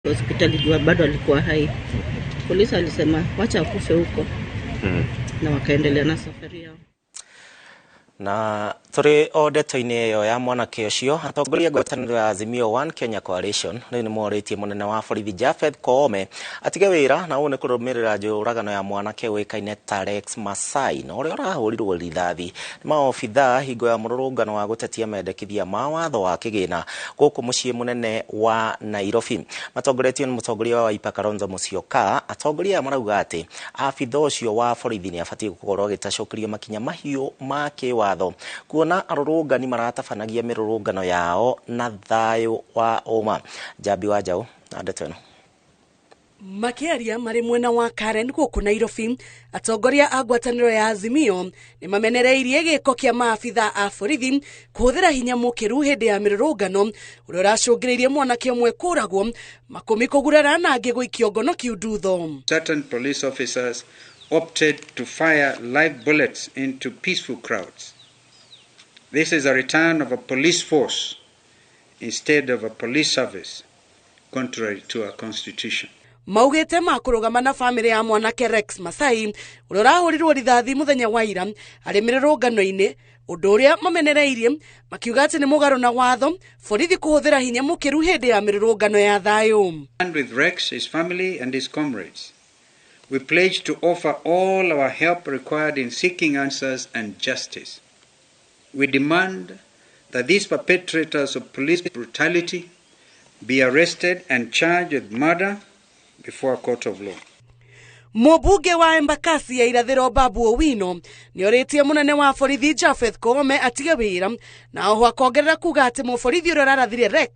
hospitali jua bado alikuwa hai. Polisi alisema wacha akufe huko. Na wakaendelea na safari yao. Na turi o ndeto-inĩ ĩyo ya mwanake ũcio atongoria ngwatanĩro ya Azimio One Kenya Coalition rĩu nĩmorĩtie mũnene wa borithi Japheth Koome atige wĩra na ũũ nĩ kũrũmĩrĩra njũragano ya mwanake ũĩkaine ta Rex Masai na ũrĩa ũrahũrirwo rithathi nĩ maobithaa hingo ya mũrũrũngano wa gũtetia mendekithia ma watho wa kĩgĩna gũkũ mũciĩ mũnene wa Nairobi. Matongoretio nĩ mũtongoria wa Wiper Kalonzo Musyoka. Atongoria marauga atĩ abithaa ũcio wa borithi nĩ abatiĩ gũkorwo agĩtacũkĩrio makinya mahiũ ma kĩwatho kuona arũrũngani maratabanagia mĩrũrũngano yao na thayũ wa ũma. Jambi wa Njaũ na ndeto ĩno. Makiaria marĩ mwena wa Karen gũkũ Nairobi, atongoria a ngwatanĩro ya Azimio nĩ mamenereirie gĩko kĩa maabithaa a borithi kũhũthĩra hinya mũkĩru hĩndĩ ya mĩrũrũngano ũrĩa ũracũngĩrĩirie mwanake ũmwe kũragwo, makũmi kũgurara na angĩ gũikio ngono kiundutho. Certain police officers opted to fire live bullets into peaceful crowds. This is a return of a police force instead of a police service, contrary to our constitution. Maugĩte makũrũgama na famĩlĩ ya mwanake Rex Masai ũrĩa ũrahũrirwo rithathi mũthenya wa ira arĩ mĩrũrũngano-inĩ, ũndũ ũrĩa mamenereirie makiuga atĩ nĩ mũgarũ na watho borithi kũhũthĩra hinya mũkĩru hĩndĩ ya mĩrũrũngano ya thayũ. And with Rex, his family and his comrades, we pledge to offer all our help required in seeking answers and justice. We demand that these perpetrators of police brutality be arrested and charged with murder before a court of law. Mũmbunge wa Embakasi ya irathĩro Babu Owino nĩ orĩtie mũnene wa borithi Japheth Koome atige wĩra na oho akongerera kuga atĩ mũborithi ũrĩa ũrarathire Rex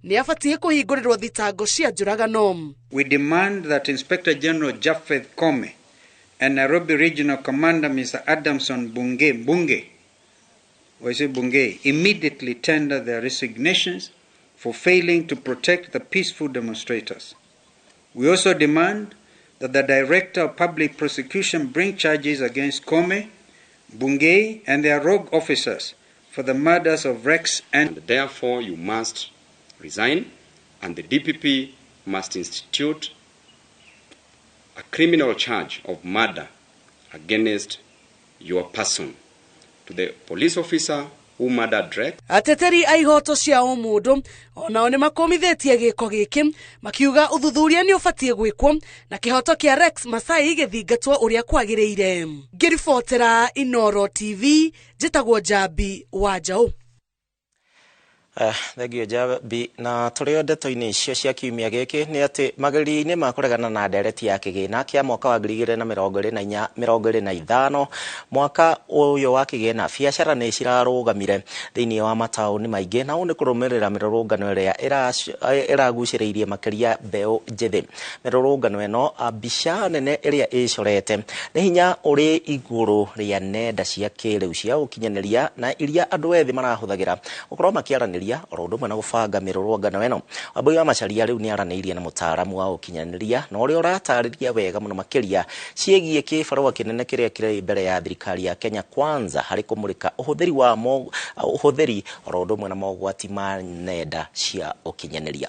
nĩ abatiĩ kũhingũrĩrwo thitango cia njũragano. We demand that Inspector General Japheth Koome and Nairobi Regional Commander Mr. Adamson Bunge immediately tender their resignations for failing to protect the peaceful demonstrators. We also demand that the Director of Public Prosecution bring charges against Koome, Bungei and their rogue officers for the murders of Rex and therefore you must resign and the DPP must institute a criminal charge of murder against your person. To the police officer who murdered Rex. Ateteri a ihoto cia ũmũndũ onao nĩ makomithitie gĩko gĩkĩ makiuga ũthuthuria nĩ ũbatiĩ gwĩkwo na kĩhoto kĩa Rex Masai gĩthingatwo ũrĩa kwagĩrĩire. Ngĩribotera Inooro TV, njĩtagwo Jambi wa Njaũ. Thegio Jambi, na tũrĩ o ndeto-inĩ icio cia kiumia gĩkĩ nĩ atĩ magerio-inĩ ma kũregana na ndereti ya kĩgĩna kĩa mwaka wa 2024-2025 mwaka ũyũ wa kĩgĩna biacara nĩ cirarũgamire thĩinĩ wa mataũni maingĩ na ũũ nĩ kũrũmĩrĩra mĩrũrũngano ĩrĩa ĩragucĩrĩirie makĩria mbeũ njĩthĩ. Mĩrũrũngano ĩno mbica nene ĩrĩa ĩcorete nĩ hinya ũrĩ igũrũ rĩa nenda cia kĩrĩu cia ũkinyanĩria na iria andũ ethĩ marahũthagĩra gũkorwo makĩaranĩria oro ũndũ ũmwe na gũbanga mĩrũrũngano ĩno. Wambui wa Macharia rĩu nĩ aranĩirie na mũtaaramu wa ũkinyanĩria na ũrĩa ũratarĩria wega mũno makĩria ciĩgiĩ kĩbarũa kĩnene kĩrĩa kĩrĩ mbere ya thirikari ya Kenya Kwanza harĩ kũmũrĩka ũhũthĩri oro ũndũ ũmwe na mogwati ma nenda cia ũkinyanĩria.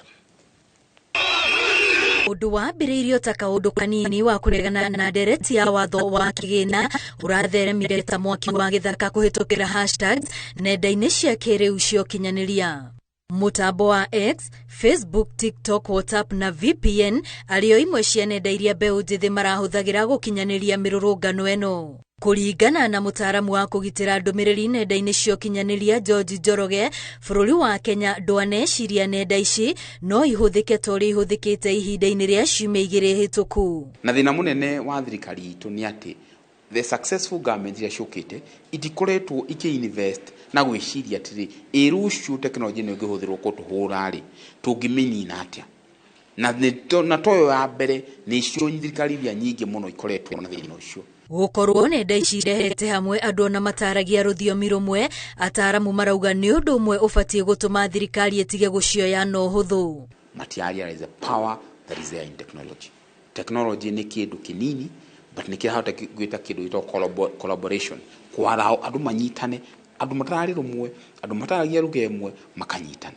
Ũndũ wa mbĩrĩirio ta kaũndũ kanini wa kũregana na ndereti ya watho wa kĩgĩna ũratheremire ta mwaki wa gĩthaka kũhĩtũkĩra hashtags nenda-inĩ cia kĩrĩu cia ũkinyanĩria. Mũtambo wa X, Facebook, TikTok, WhatsApp na VPN arĩo imwe cia nenda iria mbeũ njĩthĩ marahũthagĩra gũkinyanĩria mĩrũrũngano ĩno. Kũringana na mũtaaramu wa kũgitĩra ndũmĩrĩri nenda-inĩ cia ũkinyanĩria George Njoroge, bũrũri wa Kenya ndwaneciria nenda ici no ihũthĩke ta ũrĩa ihũthĩkĩte ihinda-inĩ rĩa ciumia 2 hĩtũku. Na thĩna mũnene wa thirikari itũ nĩ atĩ the successful government iria ciũkĩte itikoretwo ikĩinvest na gwĩciria atĩrĩ rũciũ tekinoronjĩ nĩ ĩngĩhũthĩrwo kũtũhũra-rĩ tũngĩmĩnina atĩa. Na toyo ya mbere nĩ cio thirikari iria nyingĩ mũno ikoretwo na thĩna ũcio. Gũkorwo nenda ici irehete hamwe andũ na mataragia rũthiomi rũmwe, ataaramu marauga nĩ ũndũ ũmwe ũbatiĩ gũtũma thirikari ĩtige gũcioya na ũhũthũ. Matiaria is a power that is there in technology. Technology nĩ kĩndũ kĩnini but nĩ kĩrahota gwĩta kĩndũ gĩtagwo collaboration. Kwara andũ manyitane, andũ matararĩ rũmwe, andũ mataragia lugha ĩmwe makanyitana.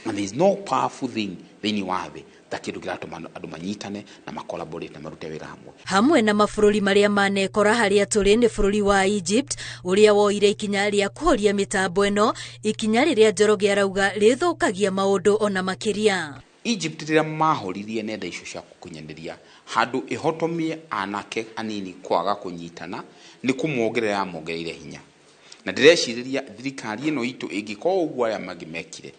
And there is no powerful thing thĩinĩ wa thĩ ta kĩndũ kĩratũma andũ manyitane na macollaborate na marute wĩra hamwe. Hamwe na mabũrũri marĩa manekora harĩa tũrĩ nĩ bũrũri wa Egypt ũrĩa woire ikinya rĩa kũhoria mĩtambo ĩno, ikinya rĩrĩa Njoroge arauga rĩthũkagia maũndũ ona makĩria. Egypt rĩrĩa mahoririe nenda icio cia gũkinyanĩria handũ ĩhotomie anake anini kwaga kũnyitana nĩ kũmongerera mongereire hinya. Na ndĩreciria thirikari ĩno itũ ĩngĩkorwo ũguo arĩa mangĩ mekire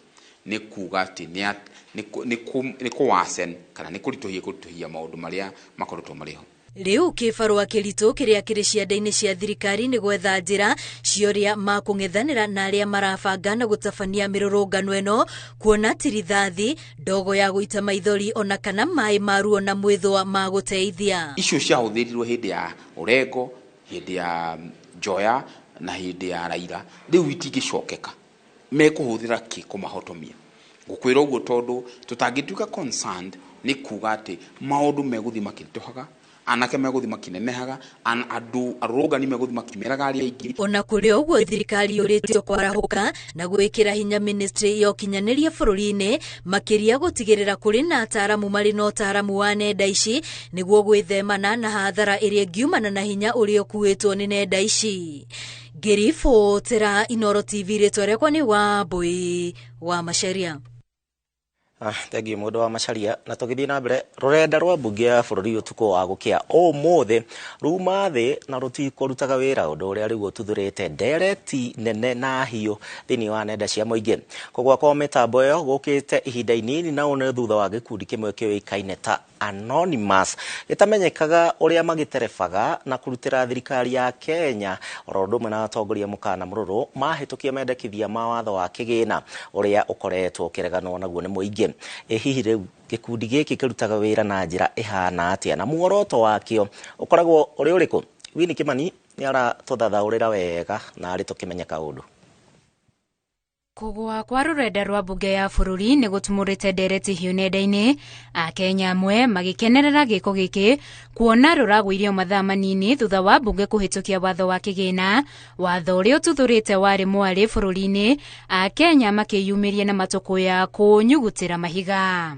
nĩ kuuga atĩ nĩ kũwasen kana nĩ kũritũhia maũndũ marĩa makoretwo marĩ ho. Rĩu kĩbarũa kĩritũ kĩrĩa kĩrĩ cianda-inĩ cia thirikari nĩ gwetha njĩra cioria makũng'ethanĩra na arĩa marabanga na gũtabania mĩrũrũngano ĩno, kuona tirithathi, ndogo ya gũita maithori ona kana maĩ maruo na mwĩthũa ma gũteithia. Icio ciahũthĩrirwo hĩndĩ ya Orengo, hĩndĩ ya Joya na hĩndĩ ya Raila, rĩu itingĩcokeka. Mekũhũthĩra kĩ kũmahotomia? Ngũkwĩra ũguo tondũ tũtangĩtuĩka concerned nĩ kuuga atĩ maũndũ megũthiĩ makĩritũhaga, anake megũthiĩ makinenehaga, andũ arũrũngani megũthiĩ makimeraga arĩa aingĩ. Ona kũrĩ ũguo thirikari yũrĩtio kwarahũka na gwĩkĩra hinya ministry ya ũkinyanĩria bũrũri-inĩ, makĩria gũtigĩrĩra kũrĩ na ataaramu marĩ na ũtaaramu wa nenda ici nĩguo gwĩthemana na hathara ĩrĩa ngiumana na hinya ũrĩa ũkuĩtwo nĩ nenda ici. Ngĩribotera Inooro TV, rĩtwa rĩakwa nĩ Wambui wa Macharia. Thank you mũndũ wa Macharia, na tũgĩthiĩ na mbere rũrenda rwa mbunge ya bũrũri ũtukũ wa gũkĩa ũmũthĩ ruma thĩ na rũtikũrutaga wĩra, ũndũ ũrĩa rĩu ũtuthũrĩte ndereti nene na hiũ thĩinĩ wa nenda cia mũingĩ. Kũgũa kwa mĩtambo ĩyo gũkĩte ihinda inini na ũnĩ thutha wa gĩkundi kĩmwe kĩoĩkaine ta Anonymous gĩtamenyekaga ũrĩa magĩterebaga na kũrutĩra thirikari ya Kenya oro ũndũ ũmwe na atongoria mũkana mũrũrũ mahĩtũkia mendekithia ma watho wa kĩgĩna ũrĩa ũkoretwo ũkĩreganwo naguo nĩ mũingĩ. Hihi rĩu gĩkundi gĩkĩ kĩrutaga wĩra na njĩra ĩhana atĩa na muoroto wakĩo ũkoragwo ũrĩ ũrĩkũ? Winnie Kimani nĩ aratũthathaũrĩra wega na arĩ tũkĩmenya kaũndũ. Kũgũa kwa rũrenda rwa mbunge ya bũrũri nĩ gũtumũrĩte ndereti hiũ nenda-inĩ, Akenya amwe magĩkenerera gĩko gĩkĩ kuona rũragũirio mathaa manini thutha wa mbunge kũhĩtũkia watho wa kĩgĩna, watho ũrĩa ũtuthũrĩte warĩ mwarĩ bũrũri-inĩ, Akenya makĩyumĩria na matũkũya kũnyugutĩra mahiga.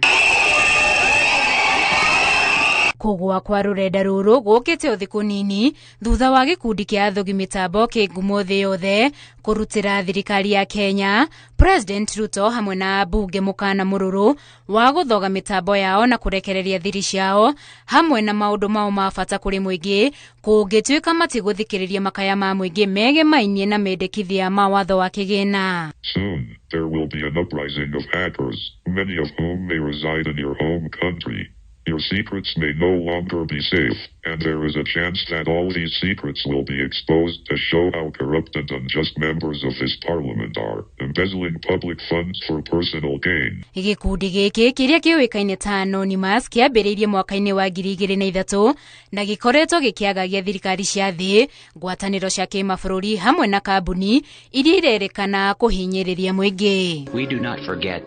Kũgũa kwa rũrenda rũrũ gũkĩte ũthikũ nini thutha wa gĩkundi kĩa athogi mĩtambo kĩ ngumo thĩ yothe kũrutĩra thirikari ya Kenya, President Ruto hamwe na mbunge mũkana mũrũrũ wa gũthoga mĩtambo yao na kũrekereria thiri ciao hamwe na maũndũ mao ma bata kũrĩ mũingĩ, kũngĩtuĩka matigũthikĩrĩria makaya ma mũingĩ megemainie na mendekithia ma watho wa kĩgĩna. Soon there will be an uprising of hackers, many of whom may reside in your home country. Your secrets may no longer be safe, and there is a chance that all these secrets will be exposed to show how corrupt and unjust members of this parliament are, embezzling public funds for personal gain. Gĩkundi gĩkĩ kĩrĩa kĩoĩkaine ta Anonymous kĩambĩrĩirie mwaka-inĩ wa 2003 na gĩkoretwo gĩkĩagagia thirikari cia thĩ, ngwatanĩro cia kĩmabũrũri hamwe na kambuni iria irerĩkana kũhinyĩrĩria mũingĩ. We do not forget.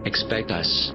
Expect us.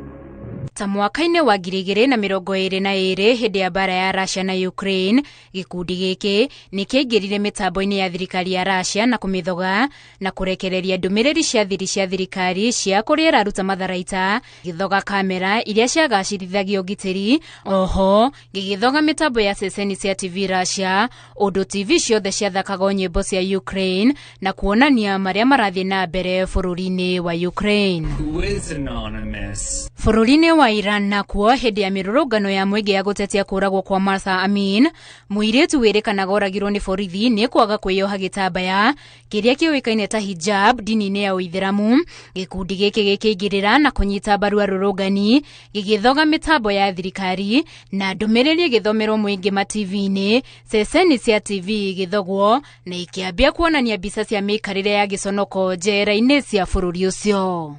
Ta mwaka-inĩ wa 2022 hĩndĩ ya bara ya Russia na Ukraine, gĩkundi gĩkĩ nĩ kĩaingĩrire mĩtambo-inĩ ya thirikari ya Russia na kũmĩthoga na kũrekereria ndũmĩrĩri cia thiri cia thirikari cia kũrĩa ĩraruta matharaita, gĩthoga kamera iria ciagacĩrithagio ũgitĩri, oho gĩgĩthoga mĩtambo ya ceceni cia TV Russia, ũndũ TV ciothe ciathakagwo nyĩmbo cia Ukraine na kuonania marĩa marathiĩ na mbere bũrũri-inĩ wa Ukraine. Who is Anonymous? Bũrũri-inĩ wa Iran nakuo hĩndĩ ya mĩrũrũngano ya mũingĩ ya gũtetia kũragwo kwa Mahsa Amin, mũirĩtu wĩrĩkanaga oragirwo nĩ borithi nĩ kwaga kwĩyoha gĩtambaya kĩrĩa kĩoĩkaine ta hijab dini-inĩ ya Ũithĩramu. Gĩkundi gĩkĩ gĩkĩingĩrĩra na kũnyita mbaru arũrũngani, gĩgĩthoga mĩtambo ya thirikari na ndũmĩrĩri gĩthomerwo mũingĩ ma TV-inĩ, ceceni cia TV gĩthogwo na ikĩambia kuonania mbica cia mĩikarĩre ya gĩconoko njera-inĩ cia bũrũri ũcio.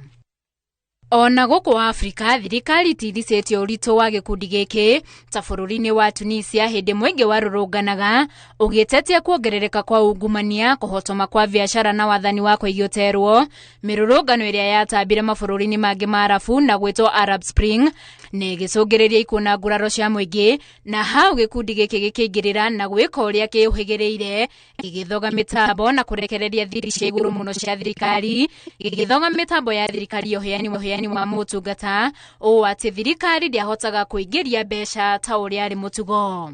Ona gũkũ Afrika, thirikari ĩtigithĩtie ũritũ wa gĩkundi gĩkĩ ta bũrũri-inĩ wa Tunisia hĩndĩ mũingĩ warũrũnganaga ũgĩtetia kuongerereka kwa ungumania, kũhotoma kwa biacara na wathani wa kũigĩterwo, mĩrũrũngano ĩrĩa yatambire mabũrũri-inĩ mangĩ ma Arabu na gwĩtwo Arab Spring nĩ gĩcũngĩrĩria ikuona nguraro cia mũingĩ na hau gĩkundi gĩkĩ gĩkĩingĩrĩra na gwĩka ũrĩa kĩũhĩgĩrĩire gĩgĩthoga mĩtambo na kũrekereria thiri cia igũrũ mũno cia thirikari gĩgĩthoga mĩtambo ya thirikari ũheani wa motungata ũũ atĩ thirikari ndĩahotaga kũingĩria mbeca ta ũrĩa arĩ mũtugo.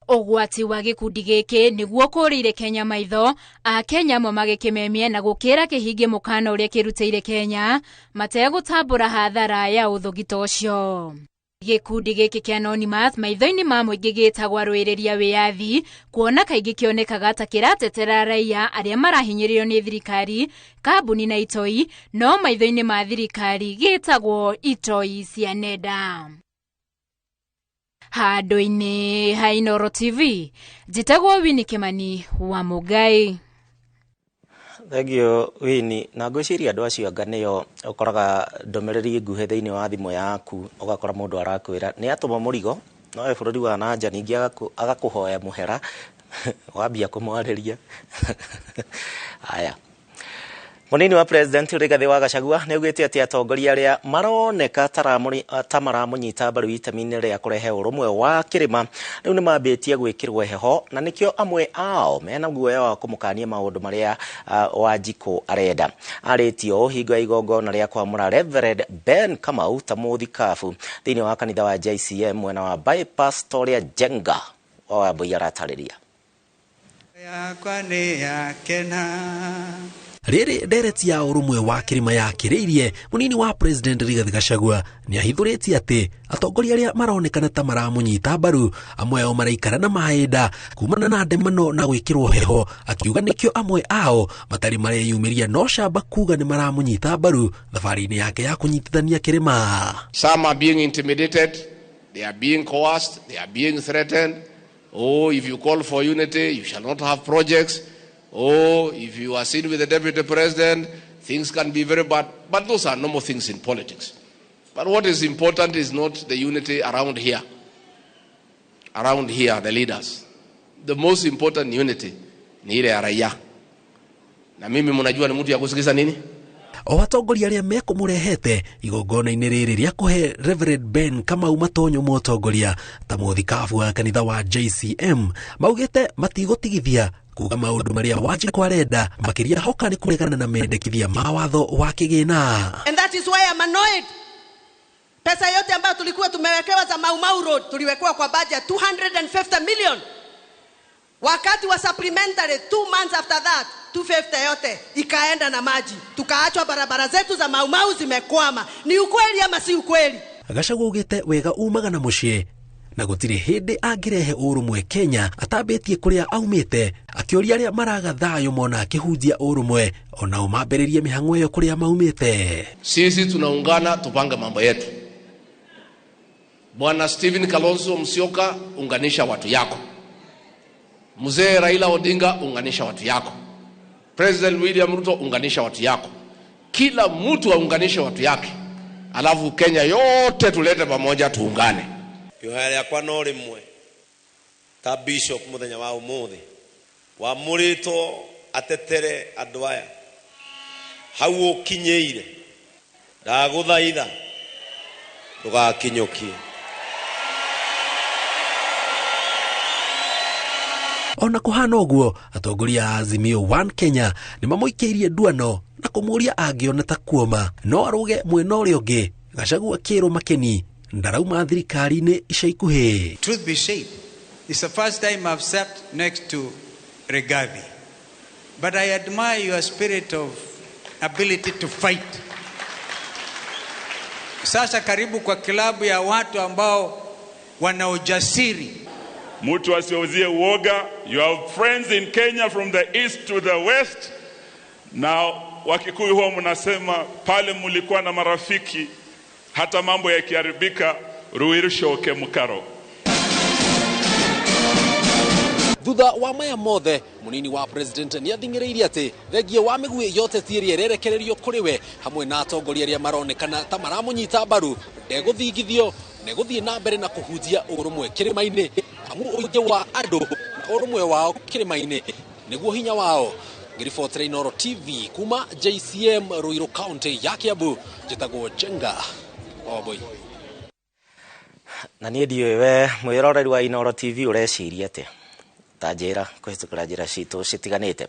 Ũgwati wa gĩkundi gĩkĩ nĩguo kũrĩire Kenya maitho, Akenya amwe magĩkĩmemia na gũkĩra kĩhingie mũkana ũrĩa kĩrutĩire Kenya mategũtambũra hathara ya ũthogito ũcio. Gĩkundi gĩkĩ kĩa Anonymous maitho-inĩ ma mũingĩ gĩtagwo arũĩrĩria wĩyathi, kuona kaingĩ kĩonekaga ta kĩratetera raia arĩa marahinyĩrĩrio nĩ thirikari, kambuni na itoi, no maitho-inĩ ma thirikari gĩtagwo itoi cia nenda. Handũ-inĩ ha Inooro TV, njĩtagwo Winnie Kimani wa Mugai. Thegio Winnie, na ngwĩciria andũ acio anga nĩo ũkoraga ndũmĩrĩri nguhĩ thĩinĩ wa thimũ yaku, ũgakora mũndũ arakwĩra nĩ atũma mũrigo, no we bũrũri wa nanja ningĩ agakũhoya mũhera wambia kũmwarĩria. Haya. Munini wa President Rigathi wa Gachagua nĩ augĩte atĩ atongoria arĩa maroneka ta maramũnyita mbaru itemi-inĩ rĩa kũrehe ũrũmwe wa kĩrĩma rĩu nĩ mambĩtie gwĩkĩrwo heho, na nĩkĩo amwe ao mena guoya wa kũmũkania maũndũ marĩa Wanjikũ arenda. Arĩtio hingo ya igongona rĩa kwamũra Reverend Ben Kamau ta mũthikabu thĩinĩ wa kanitha wa JCM mwena wa bypass Toria Jenga wa Wambui aratarĩria. Rĩrĩ ndereti ya ũrũmwe wa kĩrĩma yakĩrĩirie munini wa President Rigathi Gachagua nĩ ahithũrĩtie atĩ atongoria arĩa maronekana ta maramũnyita mbaru amwe ao maraikara na maenda kumana na ndemano na gwĩkĩrwo heho, akiuga nĩkĩo amwe ao matarĩ mareyumĩria no camba kuga nĩ maramũnyita mbaru thabarĩ-inĩ yake ya kũnyitithania kĩrĩma. Some are being intimidated, they are being coerced, they are being threatened. Oh, if you call for unity, you shall not have projects. Oh, if you are seen with the deputy president, things can be very bad. But those are normal things in politics. But what is important is not the unity around here. Around here, the leaders. The most important unity ni ile ya raia. Na mimi mnajua ni mtu ya kusikiza nini? O atongoria arĩa mekũmũrehete igongona-inĩ rĩrĩ rĩa kũhe Reverend Ben Kamau matonyo mũtongoria ta mũthikabu wa kanitha wa JCM maugĩte matigũtigithia kuga maũndũ marĩa Wanjikũ arenda makĩria hoka nĩ kũregana na mendekithia ma watho wa kĩgĩna. And that is why I'm annoyed. Pesa yote ambayo tulikuwa tumewekewa za Mau Mau Road tuliwekewa kwa budget 250 million. Wakati wa supplementary 2 months after that 250 yote ikaenda na maji, tukaachwa barabara zetu za Mau Mau zimekwama. Ni ukweli ama si ukweli? Gachagua ugĩte wega umaga na mũciĩ na gũtirĩ hĩndĩ angĩrehe ũrũmwe Kenya atambĩtie kũrĩa aumĩte, akĩũria arĩa maraga thayũ mona akĩhunjia ũrũmwe onao mambĩrĩrie mĩhang'o ĩyo kũrĩa maumĩte. Sisi tunaungana tupanga mambo yetu. Bwana Stephen Kalonzo Musyoka, unganisha watu yako. Mzee Raila Odinga, unganisha watu yako. President William Ruto, unganisha watu yako. Kila mtu aunganishe watu yake. Alafu Kenya yote tulete pamoja tuungane. Yohari akwa no rimwe ta bishop muthenya wa umuthi wa murito atetere andu aya hau ukinyeire ndaguthaitha ndugakinyukie. Ona kũhana ũguo atongoria a Azimio One Kenya nĩ mamũikĩirie nduano na kũmũria angĩona ta kuoma no aruge mwena ũrĩa ũngĩ. Gachagua kĩrwo makeni ndarauma thirikari-inĩ ica ikuhĩ. Truth be said, it's the first time I've sat next to Rigathi, but I admire your spirit of ability to fight. Sasa karibu kwa klabu ya watu ambao wana ujasiri. Mtu asiuzie uoga. You have friends in Kenya from the east to the west. Na Wakikuyu huwa mnasema pale mulikuwa na marafiki hata mambo yakiharibika ruirishoke mukaro. Thutha wa maya mothe munini wa president nĩ athingĩrĩirie atĩ thengia wa mĩguĩ yote tiĩrĩ ĩrerekererio kũrĩ we hamwe na atongoria arĩa maronekana ta maramũnyita mbaru ndegũthingithio negũthiĩ na mbere na kũhunjia ũrũmwe kĩrĩma-inĩ amu ũingĩ wa andũ na ũrũmwe wao kĩrĩma-inĩ nĩguo hinya wao. Ngĩribotera Inooro TV kuma JCM Ruiru County ya Kiambu, njĩtagwo Jenga Wambui. na niĩ ndiũĩ we mwĩroreri wa Inooro TV ũreciria atĩa ta njĩra kũhĩtũkĩra njĩra citũ citiganĩte.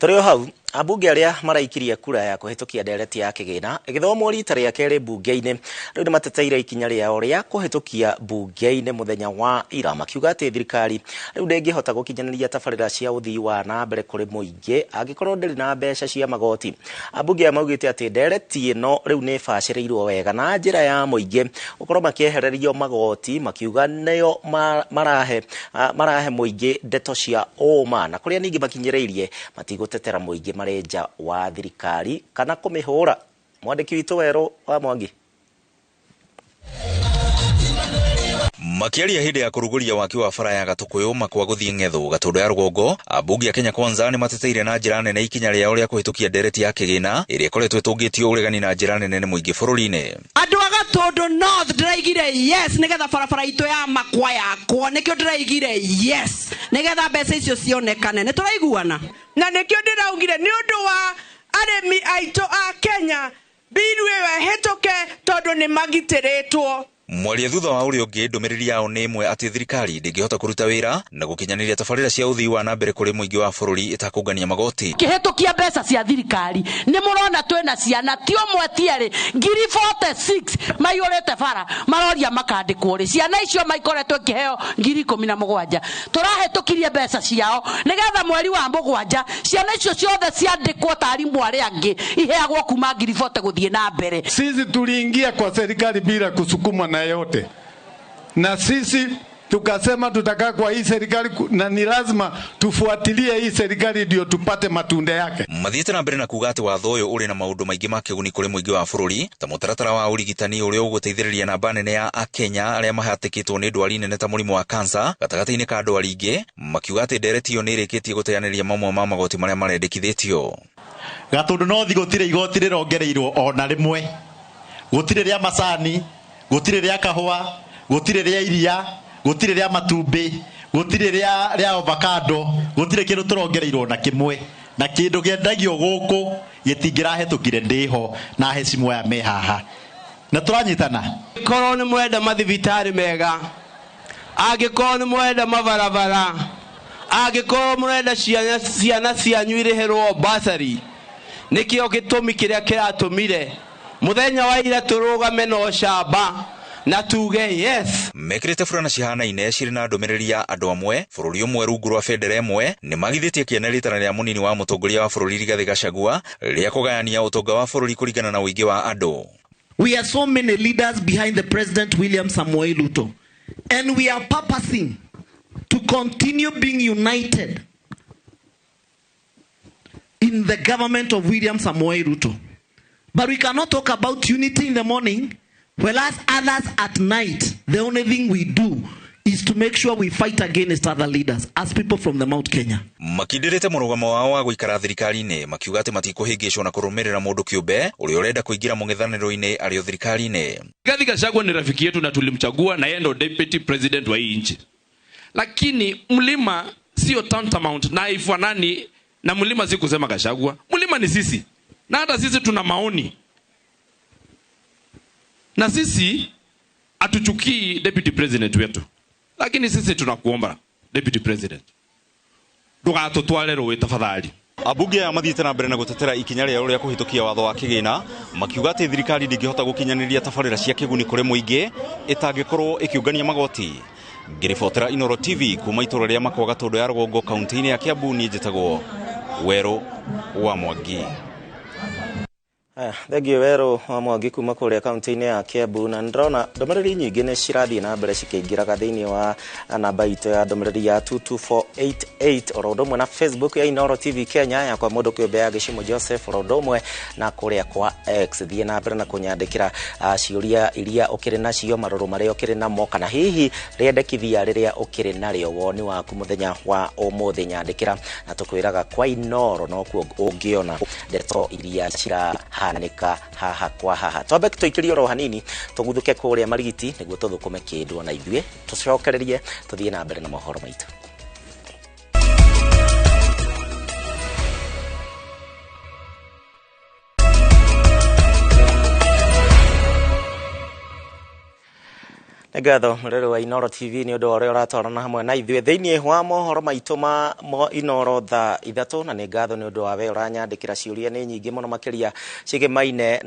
Tũrĩ o hau ambunge arĩa maraikirie kura ya kũhĩtũkia ndereti ya kĩgĩna ĩgĩthomwo rita rĩa kerĩ bunge-inĩ rĩu nĩ mateteire ikinya rĩao rĩa kũhĩtũkia bunge-inĩ mũthenya wa ira makiuga atĩ thirikari rĩu ndĩngĩhota gũkinyanĩria tabarĩra cia ũthii wa na mbere kũrĩ mũingĩ angĩkorwo ndĩrĩ na mbeca cia magoti. Ambunge maugĩte atĩ ndereti ĩno rĩu nĩ bacĩrĩirwo wega na njĩra ya mũingĩ gũkorwo makĩehererio magoti makiuga nĩyo marahe mũingĩ ndeto cia ũma na kũrĩa ningĩ makinyĩrĩirie matigũtetera mũingĩ marenja wa thirikari kana kũmĩhũra. Mwandĩki witũ Werũ wa Mwangi makiaria hĩndĩ ya kũrugũria waki wa bara ya Gatũkũyũ makwa gũthiĩ Ng'ethũ Gatũndũ ya rũgongo, ambunge a Kenya Kwanza nĩ mateteire na njĩra nene ikinya rĩao rĩa kũhĩtũkia ndereti ya kĩgĩna ĩrĩa ĩkoretwo ĩtũngĩtio ũregani na njĩra nene nĩ mũingĩ bũrũri-inĩ. Andũ a Gatũndũ North ndĩraigire yes nĩgetha barabara itũ ya makwa yakwo, nĩkĩo ndĩraigire yes nĩgetha mbeca icio cionekane. Nĩ tũraiguana na nĩkĩo ndĩraugire nĩ ũndũ wa arĩmi aitũ a Kenya biru ĩyo ĩhĩtũke tondũ nĩ magitĩrĩtwo. Mwaria thutha wa ũrĩa ũngĩ ndũmĩrĩri yao nĩ ĩmwe atĩ thirikari ndĩngĩhota kũruta wĩra na gũkinyanĩria tabarĩra cia ũthii wa na mbere kũrĩ mũingĩ wa bũrũri ĩtakũngania magoti. Kĩhĩtũkia mbeca cia thirikari nĩ mũrona twĩna ciana ti ũmwe tierĩ 46 maiyũrĩte bara maroria makandĩkwo rĩ ciana icio maikoretwo kĩheo 17,000 tũrahĩtũkirie mbeca ciao nĩgetha mweri wa mũgwanja ciana icio ciothe ciandĩkwo ta arimũ arĩa angĩ iheagwo kuma 40 gũthiĩ na mbere. Sisi tuliingia kwa serikali bila kusukuma na yote, na sisi tukasema tutakaa kwa hii serikali na ni lazima tufuatilie hii serikali ndio tupate matunda yake. Mathiĩte na mbere na kuga atĩ watho ũyũ ũrĩ na maũndũ maingĩ ma kĩguni kũrĩ mũingĩ wa bũrũri ta mũtaratara wa ũrigitani ũrĩa ũgũteithĩrĩria namba nene ya Akenya arĩa mahatĩkĩtwo nĩ ndwari nene ta mũrimũ wa kansa gatagatĩ-inĩ ka andũ aingĩ, makiuga atĩ ndereti ĩyo nĩ ĩrĩkĩtie gũteanĩria mamwe ma magoti marĩa marendekithĩtio. Gatũndũ North gũtirĩ igoti rĩrongereirwo ona rĩmwe, gũtirĩ rĩa macani, gũtirĩ rĩa kahũa, gũtirĩ rĩa iria, gũtirĩ rĩa matumbĩ, gũtirĩ rĩa avocado, gũtirĩ kĩndũ tũrongereirwo na kĩmwe, na kĩndũ kĩendagio gũkũ gĩtingĩrahetũkire ndĩho na heci moya me haha na tũranyitana. Korwo nĩ mwenda mathibitarĩ mega, angĩkorwo nĩ mwenda mabarabara, angĩkorwo mũrenda ciana cianyu irĩhĩrwo bursary, nĩkĩo gĩtũmi kĩrĩa kĩratũmire mũthenya wa ira tũrũgame na ũcamba na tuge yes. Mekĩrĩte burana cihanaine cirĩ na ndũmĩrĩri ya andũ amwe bũrũri ũmwe rungu rwa bendera ĩmwe nĩ magithĩtie kĩanĩrĩtana rĩa mũnini wa mũtongoria wa bũrũri Rigathĩ Gachagua rĩa kũgayania ũtonga wa bũrũri kũringana na ũingĩ wa andũ. We are so many leaders behind the President William Samoei Ruto, and we are purposing to continue being united in the government of William Samoei Ruto. But we cannot talk about unity in the morning, whereas others at night, the only thing we do is to make sure we fight against other leaders as people from the Mount Kenya. Makindĩrĩte mũrũgamo wao wa gũikara thirikari-inĩ makiuga atĩ matikũhĩngĩcwo na kũrũmĩrĩra mũndũ kĩũmbe ũrĩa ũrenda kũingĩra mũng'ethanĩro-inĩ arĩ o thirikari-inĩ. Rigathĩ Gachagua ni rafiki yetu na tulimchagua na yeye ndo deputy president wa hii nchi. Lakini mlima sio tantamount na ifanani na mlima si kusema Gachagua. Mlima ni sisi. Na hata sisi tuna maoni. Na sisi hatuchukii deputy president wetu. Lakini sisi tunakuomba deputy president, ndũgatũtware rũĩ tafadhali. Ambunge mathiĩte na mbere na gũtetera ikinya rĩao rĩa kũhĩtũkia watho wa kĩgĩna makiuga atĩ thirikari ndĩngĩhota gũkinyanĩria tabarĩra cia kĩguni kũrĩ mũingĩ ĩtangĩkorwo ĩkĩũngania magoti. Ngĩribotera Inooro TV kuma itũra rĩa Makwa Gatũndũ ya rũgongo kaunti-inĩ ya Kiambu, niĩ njĩtagwo Werũ wa Mwangi. Thegio Werũ wa Mwangi kuma kũrĩa kaunti-inĩ ya Kiambu, na ndĩrona ndũmĩrĩri nyingĩ nĩ cirathiĩ na mbere cikĩingĩraga thĩinĩ wa namba itũ ya ndũmĩrĩri ya 22488 oro ũndũ ũmwe na Facebook ya Inooro TV Kenya ya kwa mũndũ kĩũmbe ya Gĩcimo Joseph oro ũndũ ũmwe na kũrĩa kwa X. Thiĩ na mbere na kũnyandĩkĩra ciũria iria ũkĩrĩ nacio, marũrũ marĩa ũkĩrĩ namo, kana hihi rĩendekithia rĩrĩa ũkĩrĩ narĩo, woni waku mũthenya wa ũmũthĩ nyandĩkĩra na tũkwĩraga kwa Inooro nokuo ũngĩona ndeto iria cirahanĩka haha kwa haha. Twambe tũikĩrie oro hanini tũguthũke kũrĩa Marigiti nĩguo tũthũkũme kĩndũ na ithuĩ tũcokererie tũthiĩ na mbere na mohoro maitũ. Ngatho murero wa Inoro TV ni undu ore uratwarana hamwe na ithuĩ thĩinĩ wa mohoro maitũ ma Inoro thaa 3 na nĩ ngatho nĩ ũndũ wa we ũranyandĩkĩra ciũria nĩ nyingĩ mũno makĩria ciĩgĩmaine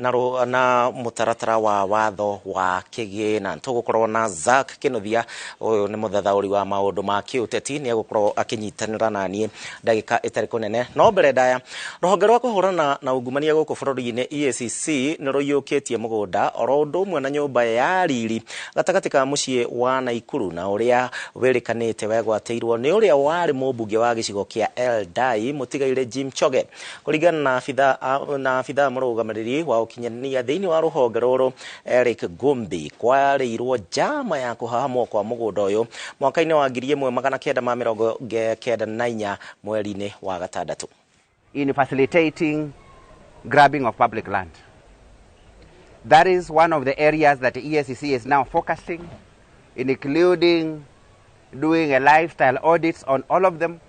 na mũtaratara wa watho wa kĩgĩna. Tũgũkorwo na Zack Kĩnuthia, ũyũ nĩ mũthathaũri wa maũndũ ma kĩũteti, nĩ egũkorwo akĩnyitanĩra na niĩ ndagĩka ĩtarĩ kũnene. No mbere ndaya, rũhonge rwa kũhũrana na ungumania gũkũ bũrũri-inĩ EACC nĩ rũiyũkĩtie mũgũnda oro ũndũ ũmwe na nyũmba ya riri gatagatĩ ka mũciĩ wa Naikuru, na ũrĩa wĩrĩkanĩte wegwatĩirwo nĩ ũrĩa warĩ mũmbunge wa gĩcigo kĩa Eldai mũtigaire Jim Choge. Kũringana na abithaa mũrũgamĩrĩri wa ũkinyanĩria thĩinĩ wa rũhonge rũrũ Eric Gumbi, kwarĩirwo njama ya kũhahamwo kwa mũgũnda ũyũ mwaka-inĩ wa 1994 mweri-inĩ wa gatandatũ. In facilitating grabbing of public land. That is one of the areas that the EACC is now focusing, including doing a lifestyle audits on all of them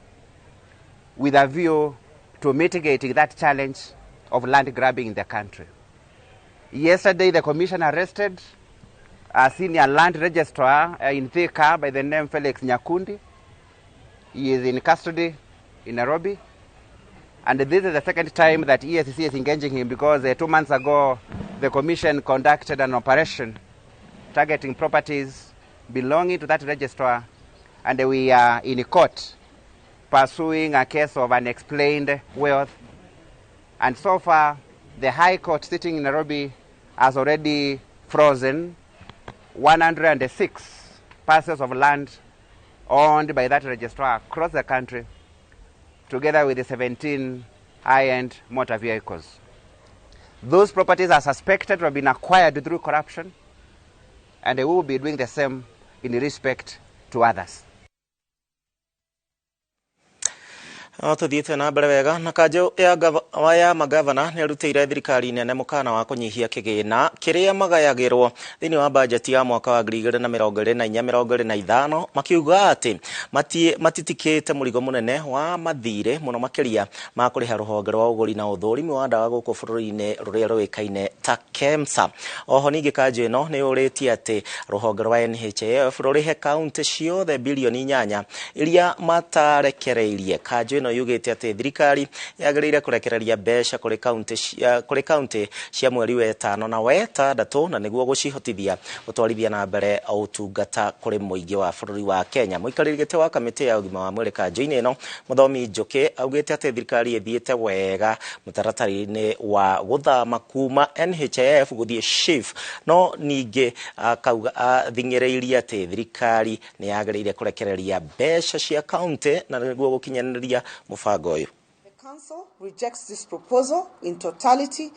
with a view to mitigating that challenge of land grabbing in the country. Yesterday, the commission arrested a senior land registrar in Thika by the name Felix Nyakundi. He is in custody in Nairobi. And this is the second time that EACC is engaging him, because 2 months ago, the Commission conducted an operation targeting properties belonging to that registrar, and we are in court pursuing a case of unexplained wealth. And so far, the High Court sitting in Nairobi has already frozen 106 parcels of land owned by that registrar across the country, together with the 17 high-end motor vehicles. Those properties are suspected to have been acquired through corruption, and we will be doing the same in respect to others. Tuthiĩte na mbere wega na kanjũ ya magavana nĩ arutĩire thirikari nene mũkana wa kũnyihia kĩgĩna kĩrĩa magayagĩrwo thĩinĩ wa bajeti ya mwaka wa 2024-2025, makiuga atĩ matitikĩte mũrigo mũnene wa mathirĩ mũno makĩria ma kũrĩha rũhonge rwa ũgũri na ũthũrimi wa ndawa gũkũ bũrũri-inĩ rũrĩa rũĩkaine ta KEMSA. Oho ningĩ kanjũ ĩno nĩ ũrĩtie atĩ rũhonge rwa NHIF rũrĩhe kaunti ciothe bilioni 8 iria matarekereirie. Kanjũ ĩno yugĩte atĩ thirikari yagĩrĩire kũrekereria mbeca kũrĩ kaunti cia mweri wa 5 na wa 6 na nĩguo gũcihotithia gũtwarithia na mbere ũtungata kũrĩ mũingĩ wa bũrũri wa Kenya. Mũikarĩri gĩtĩ wa kamĩtĩ ya ũgima wa mwĩrĩ kanjũ-inĩ ĩno Mũthomi Njũkĩ augĩte atĩ thirikari ĩthiĩte wega mũtaratara-inĩ wa gũthama kuma NHIF gũthiĩ SHIF, no ningĩ athing'ĩrĩirie atĩ thirikari nĩ yagĩrĩire kũrekereria mbeca cia kaunti na nĩguo gũkinyanĩria mũbango ũyũ. The Council rejects this proposal in totality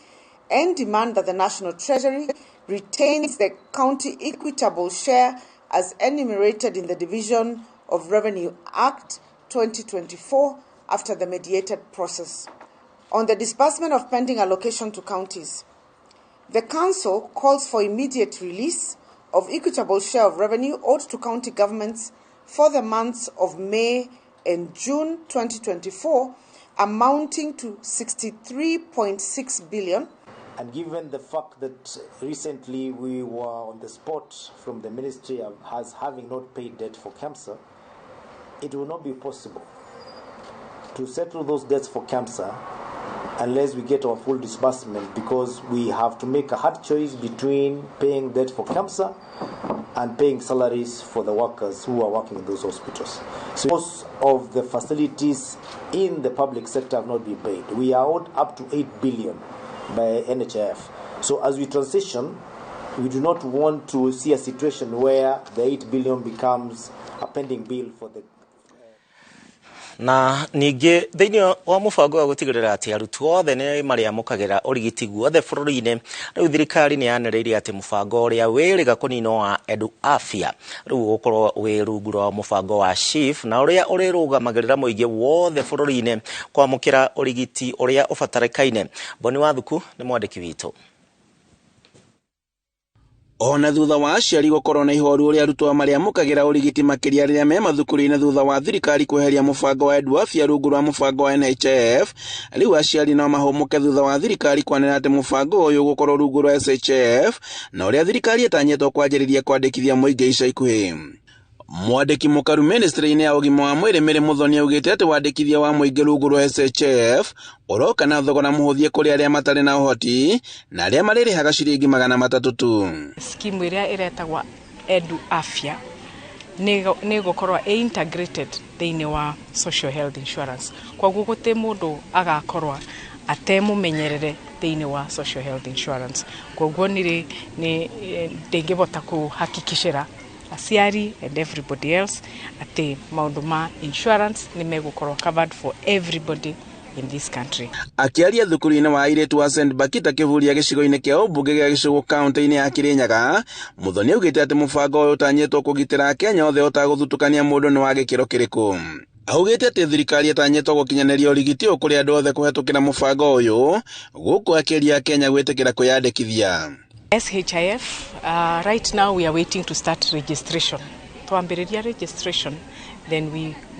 and demand that the National Treasury retains the county equitable share as enumerated in the Division of Revenue Act 2024 after the mediated process. On the disbursement of pending allocation to counties, the Council calls for immediate release of equitable share of revenue owed to county governments for the months of May and June 2024, amounting to 63.6 billion. And given the fact that recently we were on the spot from the ministry as having not paid debt for KEMSA, it will not be possible to settle those debts for KEMSA unless we get our full disbursement, because we have to make a hard choice between paying debt for KEMSA and paying salaries for the workers who are working in those hospitals. So most of the facilities in the public sector have not been paid. We are owed up to 8 billion by NHIF. So as we transition, we do not want to see a situation where the 8 billion becomes a pending bill for the na ningĩ thĩinĩ wa mũbango wa gũtigĩrĩra atĩ arutwo othe nĩ marĩamũkagĩra ũrigiti guothe bũrũri-inĩ, rĩu thirikari nĩ yanĩrĩirie atĩ mũbango ũrĩa wĩrĩga kũninwo wa Edu Afya rĩu gũkorwo wĩ rungu rwa mũbango wa SHIF na ũrĩa ũrĩrũgamagĩrĩra mũingĩ wothe bũrũri-inĩ kwamũkĩra ũrigiti ũrĩa ũbatarĩkaine. Boni Wathuku nĩ mwandĩki witũ. Ona thutha wa aciari gukorwo na ihoru uria arutwo maria mukagira urigiti makiria riria me mathukuru-ini thutha wa thirikari kweheria mubango wa Edu Afya rungu rwa mubango wa NHIF, riu aciari no mahumuke thutha wa thirikari kwanena ati mubango uyu gukorwo rungu rwa SHF na uria thirikari etanyetwo kwanjiriria kwandikithia muingi ica ikuhi. Mwandiki mukaru ministry-ini ya ugima wa mwiri Mary Muthoni augite ati wandikithia wa muingi rungu rwa SHF uroka na thogora muhuthie kuri aria matari na uhoti na aria maririhaga ciringi 300 tu. Skimu iria iretagwa Edu Afya ni gukorwa integrated thiini wa social health insurance. Koguo guti mundu agakorwa atemumenyerere thiini wa social health insurance. Koguo ni ndingibota kuhakikishira aciari and everybody else ati maundu ma insurance ni megukorwo covered for everybody in this country. Akiaria thukuru-ini wa airetu wa St. Bakita kivuria gicigo-ini kia ubunge gia gicigo kaunti-ini ya Kirinyaga, Muthoni augite ati mubango uyu utanyetwo kugitira Kenya othe utaguthutukania mundu ni wa gikiro kiriku. Augite ati thirikari etanyetwo gukinyaniria urigiti ukuri andu othe kuhetukira mubango uyu guku akiria Kenya gwitikira kuyandikithia. SHIF, right now we are waiting to start registration. Tuambiriria registration, then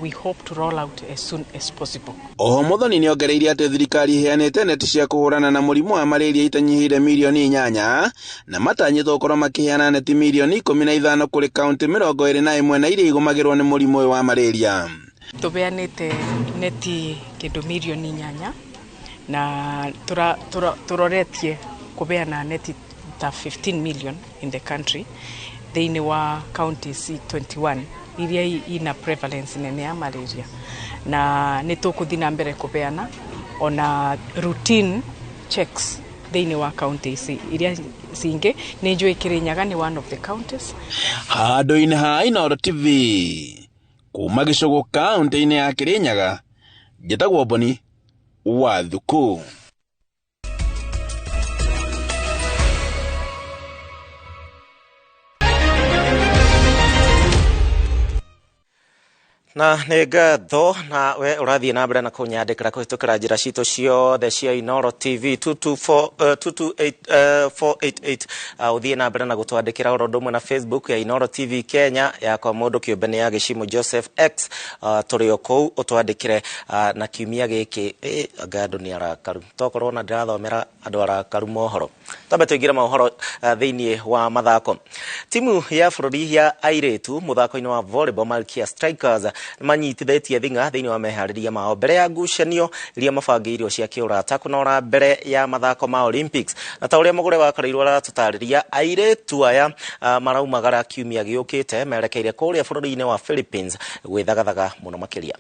we hope to roll out as soon as possible. Muthoni ni ongereire ati thirikari iheanite neti cia kuhurana na murimu wa malaria itanyihire milioni 8 na matanyitwo gukorwo makiheana neti milioni 15 kuri kaunti 21 na iria igumagirwo ni murimu wa malaria. Tubeanite neti kindu milioni 8 na turoretie kubeana neti 15 million in the country. Thiini wa counties 21 iria ina prevalence nene ya malaria na nitukuthi na mbere kubeana ona routine checks thiini wa counties iria singe ni njui Kirinyaga ni one of the counties. Handu-ini ha Inooro TV kuma gicogo kaunti-ini ya Kirinyaga, njitagwo Boni wa Thuku. Na nĩ ngatho na we ũrathiĩ na mbere na kũnyandĩkĩra kũhĩtũkĩra njĩra citũ ciothe cia Inooro TV 22488 ũthiĩ na mbere na gũtwandĩkĩra oro ũndũ ũmwe na Facebook ya Inooro TV Kenya yakwa mũndũ kĩũmbe nĩ ya Gĩcimo Joseph X tũrĩ o kũu ũtwandĩkĩre na kiumia gĩkĩ ngandũ nĩ arakaru tokorwo na ndĩrathomera andũ arakaru mohoro tambe tũingĩre mohoro thĩinĩ wa mathako. Timu ya bũrũri ya airĩtu mũthako-inĩ wa volleyball Malkia Strikers manyitithitie thinga thiini wa meharĩria mao mbere ya ngucanio iria mabangĩirwo cia kĩũrata kũnora mbere ya mathako ma Olympics. Na ta ũrĩa Mũgũre wa Karairũ aratũtarĩria, airĩtu aya maraumagara kiumia gĩũkĩte merekeire kũrĩa bũrũri-inĩ wa Philippines gwĩthagathaga mũno makĩria.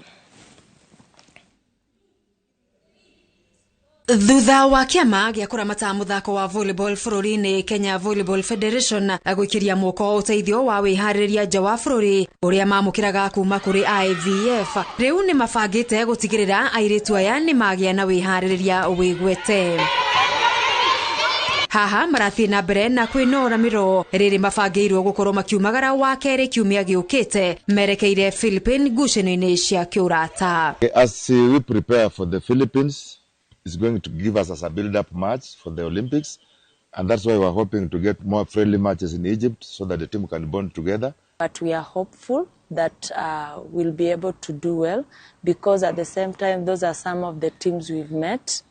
Thutha wa kiama gĩa kũramata muthako wa volleyball bũrũri-inĩ, Kenya Volleyball Federation agwĩkĩria moko ũteithio wa wĩharĩria nja wa bũrũri ũrĩa mamũkĩraga kuma kũrĩ IVF, rĩu nĩ mabangĩte gũtigĩrĩra airĩtu aya nĩ magĩa na wĩharĩria wĩgwete. Haha marathiĩ na mbere na kwĩnora mĩro rĩrĩ mabangĩirwo gũkorwo makiumagara wa kerĩ kiumia gĩũkĩte merekeire Philippines ngucanio-inĩ cia kĩũrata. As we prepare for the Philippines, is going to give us as a build-up match for the Olympics, and that's why we're hoping to get more friendly matches in Egypt so that the team can bond together. But we are hopeful that we'll be able to do well, because at the same time, those are some of the teams we've met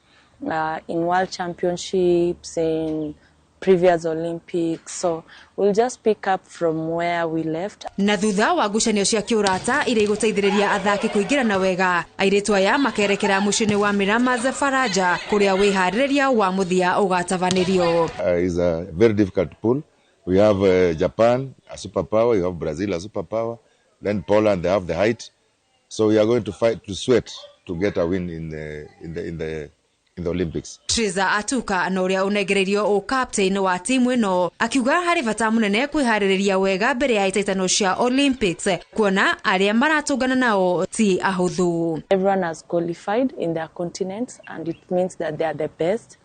in World Championships, in previous Olympics, so we'll just pick up from where we left. Na thutha wa ngucanio cia kĩũrata iria igũteithĩrĩria athaki kũingĩrana wega, airĩtu aya makerekera mũciĩ-inĩ wa Miramar Faraja kũrĩa wĩharĩrĩria wa mũthia ũgatabanĩrio. It's a very difficult pool. We have Japan, a superpower. You have Brazil, a superpower. Then Poland, they have the height. So we are going to fight, to sweat, to get a win in the Olympics. Triza Atuka na ũrĩa ũnengereirio captain wa timu ĩno akiuga harĩ bata mũnene kwĩharĩrĩria wega mbere ya itaitano cia Olympics, kuona arĩa maratũngana nao ti ahũthũ. Everyone has qualified in their continents, and it means that they are the best,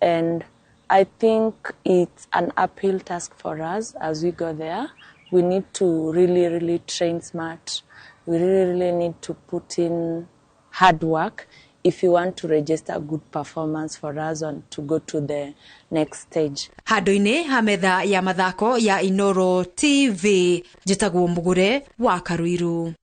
and I think it's an uphill task for us as we go there. We need to really train smart. We really need to put in hard work if you want to register good performance for us and to go to the next stage. Handu-ini ha metha ya mathako ya Inoro TV, njitagwo Mugure wa Karuiru.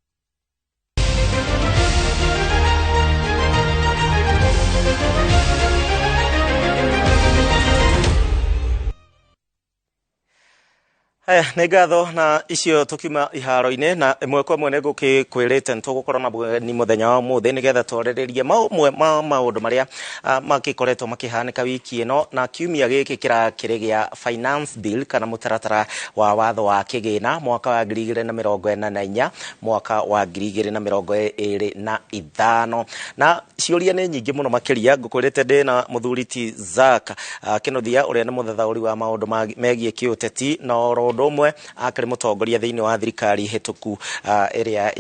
Nĩ ngatho na icio tukiuma iharo-inĩ na ĩmwe kwa ĩmwe nĩngũkwĩrĩte nĩtũgũkorwo na bweni mũthenya wa ũmũthĩ nĩgetha twarĩrĩrie maũndũ marĩa magĩkoretwo makĩhanĩka wiki ĩno na kiumia gĩkĩ kĩrakĩrĩ gĩa finance bill kana mũtaratara wa watho wa kĩgĩna mwaka wa 2024 mwaka wa 2025 na ciũria nĩ nyingĩ mũno makĩria ngũkwĩrĩte ndĩ na mũthuri ti Zack Kĩnuthia ũrĩa nĩ mũthathaũri wa maũndũ megiĩ kĩũteti na umwe akari mutongoria thiini wa thirikari hituku area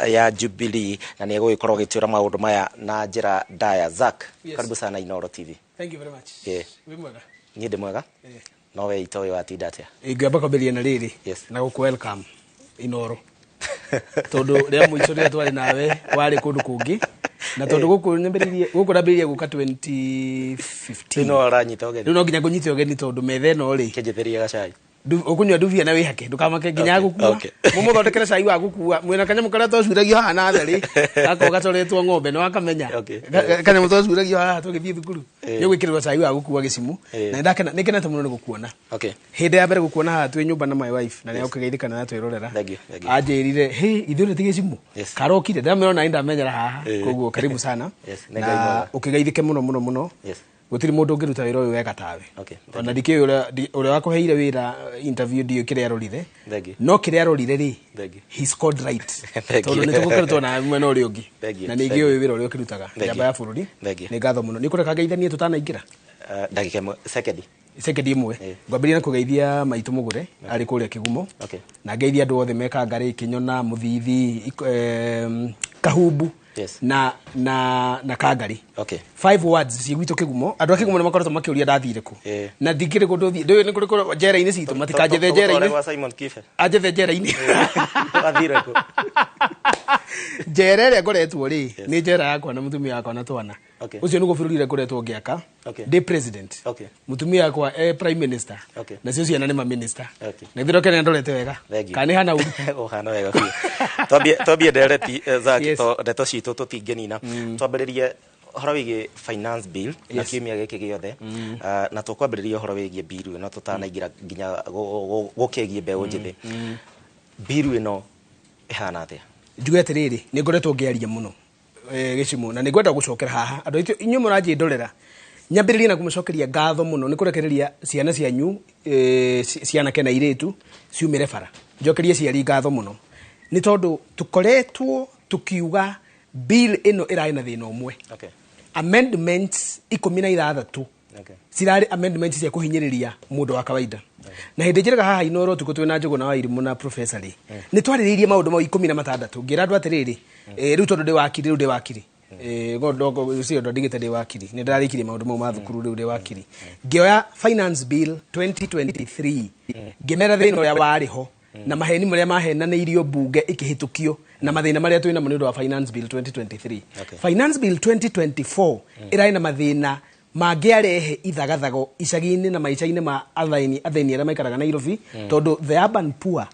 ya Jubilee na ni egũgĩkorwo gĩtĩũra maũndũ maya na njĩra ndaya. Zack, karibu sana Inoro TV. Thank you very much. Wĩ mwega? Niĩ ndĩ mwega. No we itoyo atinda atĩa? Ingĩamba kwambĩrĩria na rĩrĩ na gũkũ welcome Inoro. Tondũ rĩa mũico rĩa twarĩ nawe warĩ kũndũ kũngĩ na tondũ gũkũ nambĩrĩria gũka 2015. No aranyita ũgeni. No nginya ngũnyite ũgeni tondũ metha ĩno rĩ. Kĩnjĩthĩria gacai. Ukunywa nduvia na wihake ndukamake nginya gukua mumuthondekere cai wa gukua mwena kanya mukara twacuragio haha na thari gako gatoretwo ng'ombe no akamenya kanya mutwacuragio haha tugithii thukuru ni gwikirwa cai wa gukua gicimu na ndakena nikenete muno ni gukuona hindi ya mbere gukuona haha twi nyumba na my wife na ni ukigeithikana na twirorera anjirire he ithure ti gicimu karokire ndamero na ndamenyera haha koguo karibu sana na ukigeithike muno gutiri mundu ungiruta wira uyu wega tawe ona ndike uria wakuheire wira interview ndio kire arorire no kire arorire ri he scored right tondu ni tugukorwo na mwena uri ungi na ni ngi uyu wira uria ukirutaga njamba ya bururi ni ngatho muno ni kureka geithanie tutanaingira ndagika sekendi imwe ngwambiria na kugeithia Maitu Mugure ari kuria Kigumo na geithia andu othe meka ngari Kinyona Muthithi Kahumbu na Kangari 5 words cigwito Kigumo andu Kigumo ni makoretwo makiuria ndathire ku na ndikire ku nduthi ndio ni kuri njera-ini citu matikajethe njera-ini ajethe njera-ini athire ku njera ĩrĩa ngoretwo ri ni njera yakwa na mutumia yakwa na twana ucio niguo bururi ĩrĩa ngoretwo ngĩaka ndi president mutumia yakwa prime minister na cio ciana nĩ ma minister na ithiro kene ndorete wega kana hana uri hana wega twambie ndereti Zack ndeto citũ tũtingĩnina twambĩrĩrie horo wĩgiĩ finance bill na kiumia gĩkĩ gĩothe na tũkwambĩrĩria horo wĩgiĩ bill ĩno tũtanaingĩra nginya gũkĩgiĩ mbeũ njĩthĩ bill ĩno ĩhana atĩa? Njuge atirĩrĩ nĩ ngoretwo ngĩaria mũno gĩcimu na nĩ ngwenda gũcokera haha andũ aitũ inyuĩ mũranjĩndorera nyambĩrĩrie na kũmũcokeria ngatho mũno nĩ kũrekereria ciana cianyu ciana kena irĩtu ciumĩre bara njokerie ciari ngatho mũno nĩ tondũ tũkoretwo tukiuga bill ĩno ĩrarĩ na thĩna ũmwe amendments 16 cirarĩ amendments cia kũhinyĩrĩria mũndũ wa kawaida na hĩndĩ njĩraga haha Inoro tuko twĩna Njũgũna wa Irimũ na professor rĩ nĩ twarĩrĩirie maũndũ mau 16 ngĩra andũ atĩrĩrĩ rĩu tondũ ndĩ wakiri ngondo ucio ndo ndigite ndi wakiri ni ndarĩkirie maũndũ mau ma thukuru rĩu ndi wakiri ngĩoya finance bill 2023 ngĩmera thĩna ũrĩa warĩ ho na maheni marĩa mahenanĩirio bunge ikĩhĩtũkio na mathĩna marĩa twĩna mũnĩ wa finance bill 2023 finance bill 2024 ĩrarĩ na mathĩna mangĩarehe ithagathago icagi-inĩ na maica-inĩ ma athĩni arĩa maikaraga Nairobi tondũ the urban poor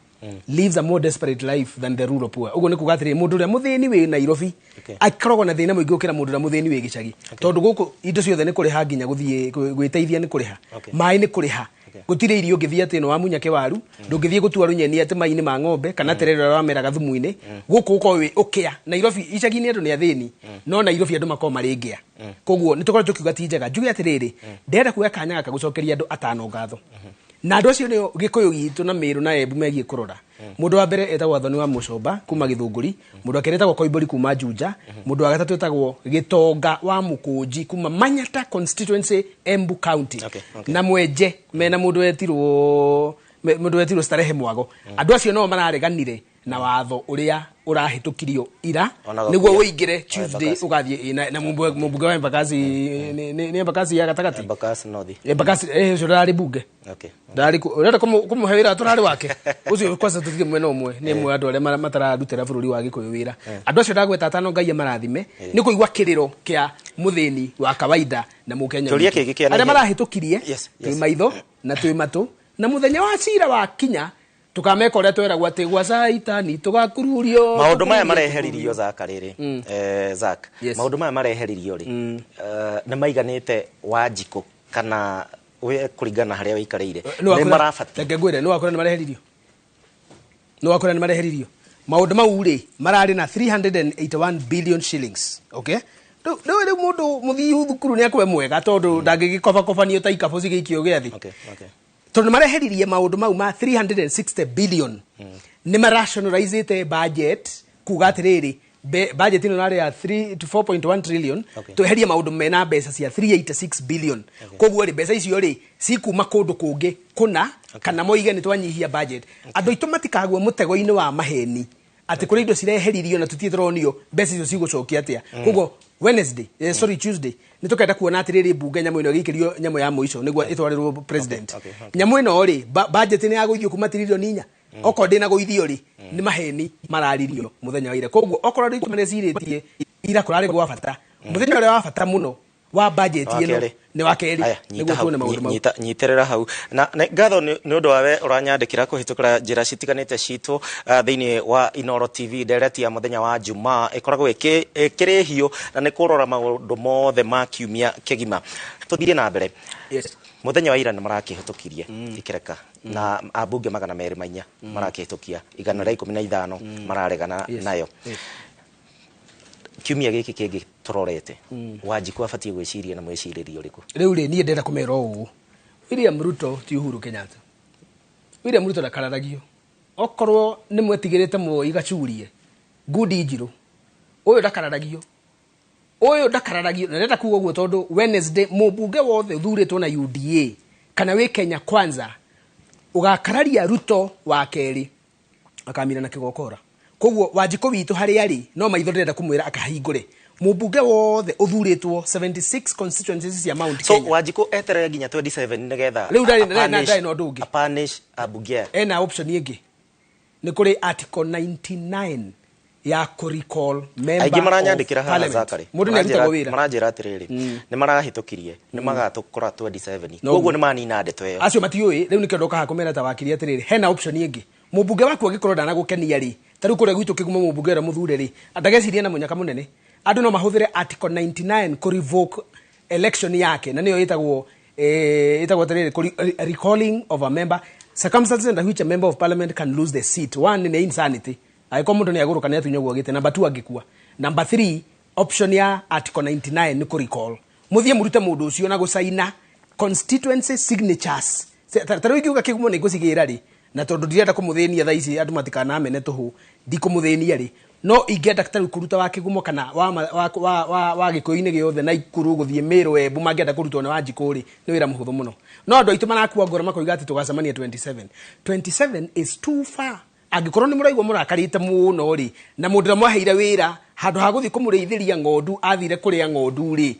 lives a more desperate life than the rural poor. Ugo ni kuga atiri mundu uria muthini wi Nairobi akoragwo na thina muingi ukira mundu uria muthini wi gicagi tondu guku indo ciothe ni kuriha nginya guthie gwiteithia ni kuriha mai ni kuriha gutire irio ngithia ati no wamunya kiwaru ndungithie gutua runyeni ati mai ni ma ng'ombe kana terero wa meraga thumu-ini guku uko wi ukia Nairobi icagi-ini andu ni athini no Nairobi andu makoma ringia koguo ni tukore tukiuga ti njega njuge atiriri ndenda kuya kanya gaka gucokeria andu atano ngatho na andu acio ni Gikuyu gitu na Meru na Embu megie kurora mundu wa mbere etagwo Athoni wa Mucomba kuma Githunguri mundu akere etagwo Koimburi kuma Juja mundu wa gatatu etagwo Gitonga wa Mukunji kuma Manyata constituency Embu county na Mwenje mena mundu wetirwo Starehe Mwago andu acio no marareganire na watho uria urahitukirio ira niguo uingire Tuesday ugathie na mubunge wa Embakasi ni Embakasi ya gatagati Embakasi North Embakasi ndari bunge ndari urenda kumuhewira turari wake ucio kwanza tuthie mwena umwe ni mwe andu aria matararutira bururi wa Gikuyu wira andu acio ndagweta atano ngai marathime ni kuigwa kiriro kia muthini wa kawaida na mukenya aria marahitukirie twi maitho na twi matu na muthenya wa cira wa kinya tukameka uria tweragwo ati gwa saitani tugakururio maundu maya mareheririo zakariri Zak maundu maya mareheririo ri na maiganite Wanjiku kana we kuringana haria waikarire ni marafati ngegwire no akora ni mareheririo maundu mau ri marari na 381 billion shillings okay no mundu muthi thukuru ni akwe mwega tondu ndangigikoba kobanio ta ikabu cigikio giathi tondu mareheririe maundu mau ma 360 billion ni rationalizate budget kuga atiriri budget ino nari ya 3 to 4.1 trillion tweherie maundu mena mbeca cia 386 billion koguo ri mbeca icio ri cikuma kundu kungi kuna kana moige ni twanyihia budget andu itu matikagwe mutego-ini wa maheni ati kuri indo cireheririo na tutitronio mbeca icio cigucokia atia koguo Tuesday nitukenda kuona atiriri bunge nyamu ino gikirio nyamu ya muico niguo itwarirwo president nyamu ino ri budget ni yaguithio kuma trillion inya oko ndina guithio ri ni maheni mararirio muthenya wa ira koguo okoro ri tumereciretie ira kurari gwa bata muthenya uri wa bata muno wa budget ino ni wakeri niguo tuone maundu mau nyiterera hau na ngatho ni undu wawe uranyandikira kuhitukira njira citiganite citu thiini wa Inoro TV direct ya muthenya wa Jumaa ikoragwo ikirihio na ni kurora maundu mothe ma kiumia kigima tuthie na mbere muthenya wa ira ni marakihitukirie ikireka na abunge magana meri mainya marakihitukia 115 mararegana nayo kiumia giki kingi turorete Wanjiku abatie gwiciria na mwiciririo riku riu ri nie ndenda kumera ugu William Ruto ti Uhuru Kenyatta William Ruto ndakararagio okorwo ni mwetigirite Moi gacurie ngudi njiru uyu ndakararagio na ndenda kuga uguo tondu Wednesday mubunge wothe uthuritwo na UDA kana wi Kenya Kwanza ugakararia Ruto wa keri akamira na kigokora koguo Wanjiku witu hari ari no maitho ndenda kumwira akahingure mubunge wothe uthuritwo 76 constituencies ya Mount Kenya so Wanjiku eterere nginya 27 nigetha riu ndari no ndungi apanish abunge ena option ingi ni kuri article 99 ya recall member aigi maranyandikira haha Zakari mundu ni arutagwo wira maranjira atiriri ni marahitukirie ni magatukura 27 koguo ni manina ndeto iyo acio matiui riu ni kendo kaha kumera ta wakiri atiriri hena option ingi mubunge waku agikorwo ndana gukenia ri taru kure gwitu kiguma mubunge ra muthure ri andageciria na munyaka munene andu no mahuthire article 99 ku revoke election yake na niyo itagwo atiriri recalling of a member circumstances under which a member of parliament can lose the seat. One ni insanity aiko mundu ni aguru kana tunyogwo gite. Number 2 agikua. Number 3 option ya article 99 ni ku recall muthie murute mundu ucio na gusaina constituency signatures taru ikiuga kigumo ni gusigira ri na tondu ndirenda kumuthenia tha ici andu matikana amene tuhu ndikumuthenia ri no ingenda taru kuruta wa kigumo kana wa gikoini giothe na ikuru guthie Meru Embu mangenda kurutwo na Wanjiku ri ni wira muhuthu muno no andu aitu manakuwa ngora makoiga ati tugacemania 27 is too far angikorwo ni muraigwa murakarite muno ri na mundu na mwaheire wira handu ha guthi kumureithiria ngondu athire kuria ngondu ri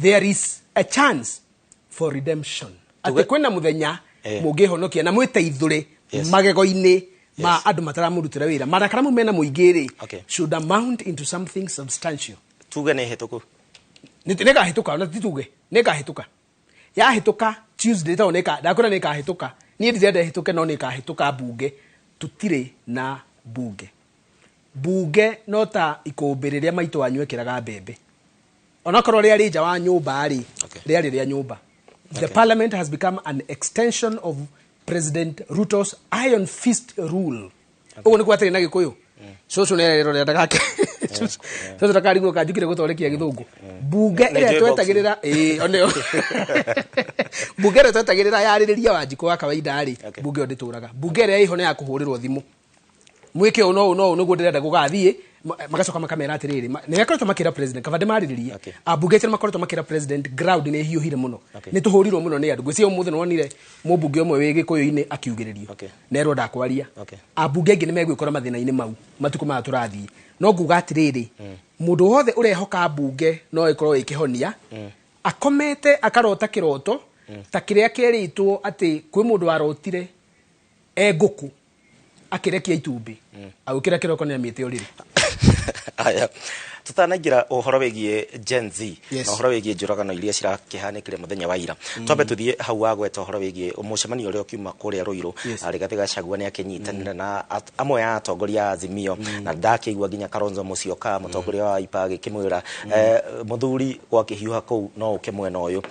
there is a chance for redemption ati kwena muthenya mungihonokia na mwiteithure magego-ini ma andu mataramurutira wira marakara mu mena muingiri should amount into something substantial tuge ne hituku nega hituka na tituge nega hituka ya hituka Tuesday ta oneka ndakora neka hituka ni ndire hituke no neka hituka bunge tutire na bunge no ta ikumbiriria maitu anywekeraga mbembe onakorwo ria rija wa nyumba ri ria nyumba. The parliament has become an extension of President Ruto's iron fist rule. Ugo ni kwatiri na gikuyu. Soso ne rero ya dagake. Soso takari go kajukire gutorekia githungu. Bunge ire twetagirira one. Bunge ire twetagirira yaririria Wanjiku wa kawaida ari. Bunge ondituraga. Bunge ire iho ne ya kuhurirwo thimu. Mwike no guo ndirenda gugathie magacoka makamera atiriri nä akoretwo makä president kabande mariririe ambunge acio makoretwo makä president ground nä hiũhire mũno nä tå hå rirwo må no nä andå ngwĩcia ũmũthĩ nĩ wonire mũmbunge ũmwe wĩ gĩkũyũ-inĩ akiugĩrĩrio nerwo ndakwaria ambunge aingĩ nĩ megwĩkora mathĩna-inĩ mau matukũ maya tũrathiĩ no nguga atĩrĩrĩ mũndũ wothe ũrehoka mbunge no ĩkorwo ĩkĩhonia akomete akarota kĩroto ta kĩrĩa kĩerĩtwo atĩ kwĩ mũndũ warotire ngũkũ akirekia itumbĩ agũkĩra kĩroko nĩ amĩte ũrĩrĩ aya tutanaingira uhoro wigie Gen Z na uhoro wigie njuragano iria cirakĩhanĩkire mũthenya wa ira twambe tuthie hau wa gweta uhoro wigie mũcemanio ũrĩa ũkiuma kũrĩa Ruiru Rigathĩ Gachagua nĩ akĩnyitanĩra na amwe ya atongoria a Azimio na ndakĩigua nginya Kalonzo Musyoka mũtongoria wa Wiper agĩkĩmwĩra mũthuri gwakĩhiũha kũu no ũke mwena ũyũ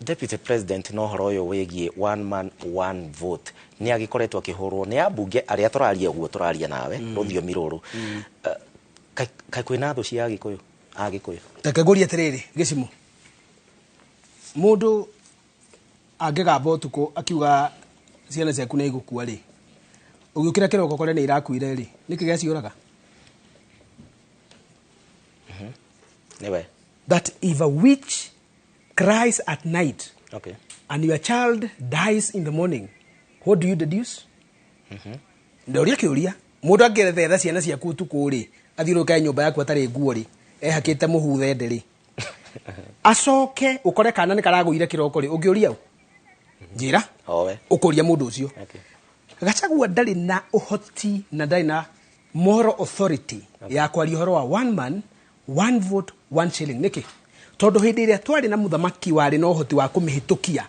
Deputy President no horo ũyũ wigie one man one vote ni agikoretwo akihurwo ni ambunge aria turaria guo turaria nawe ruthiomi ruru kai kwina thu cia agikuyu takagũria atiriri gicimu mundu angigamba utuku akiuga ciana ciaku nĩ igũkua ri ũgĩũkĩra kĩroko kore nĩ irakuire ri nĩkĩ gĩaciũraga newe that if a witch cries at night and your child dies in the morning, what do you deduce? Ndoria kiuria mundu angeretha ciana ciaku utuku ri athiũrũka nyũmba yaku atarĩ nguo ri ehakĩte mũhuthe ndĩrĩ acoke ukore kana nĩ karagũire kĩroko ri ũngĩũria njĩra ũkũria mũndũ ũcio Gachagua ndarĩ na ũhoti na ndarĩ na moral authority ya kwaria ũhoro wa one man one vote one shilling nĩkĩ tondũ hĩndĩ ĩrĩa twarĩ na mũthamaki warĩ na ũhoti wa kũmĩhĩtũkia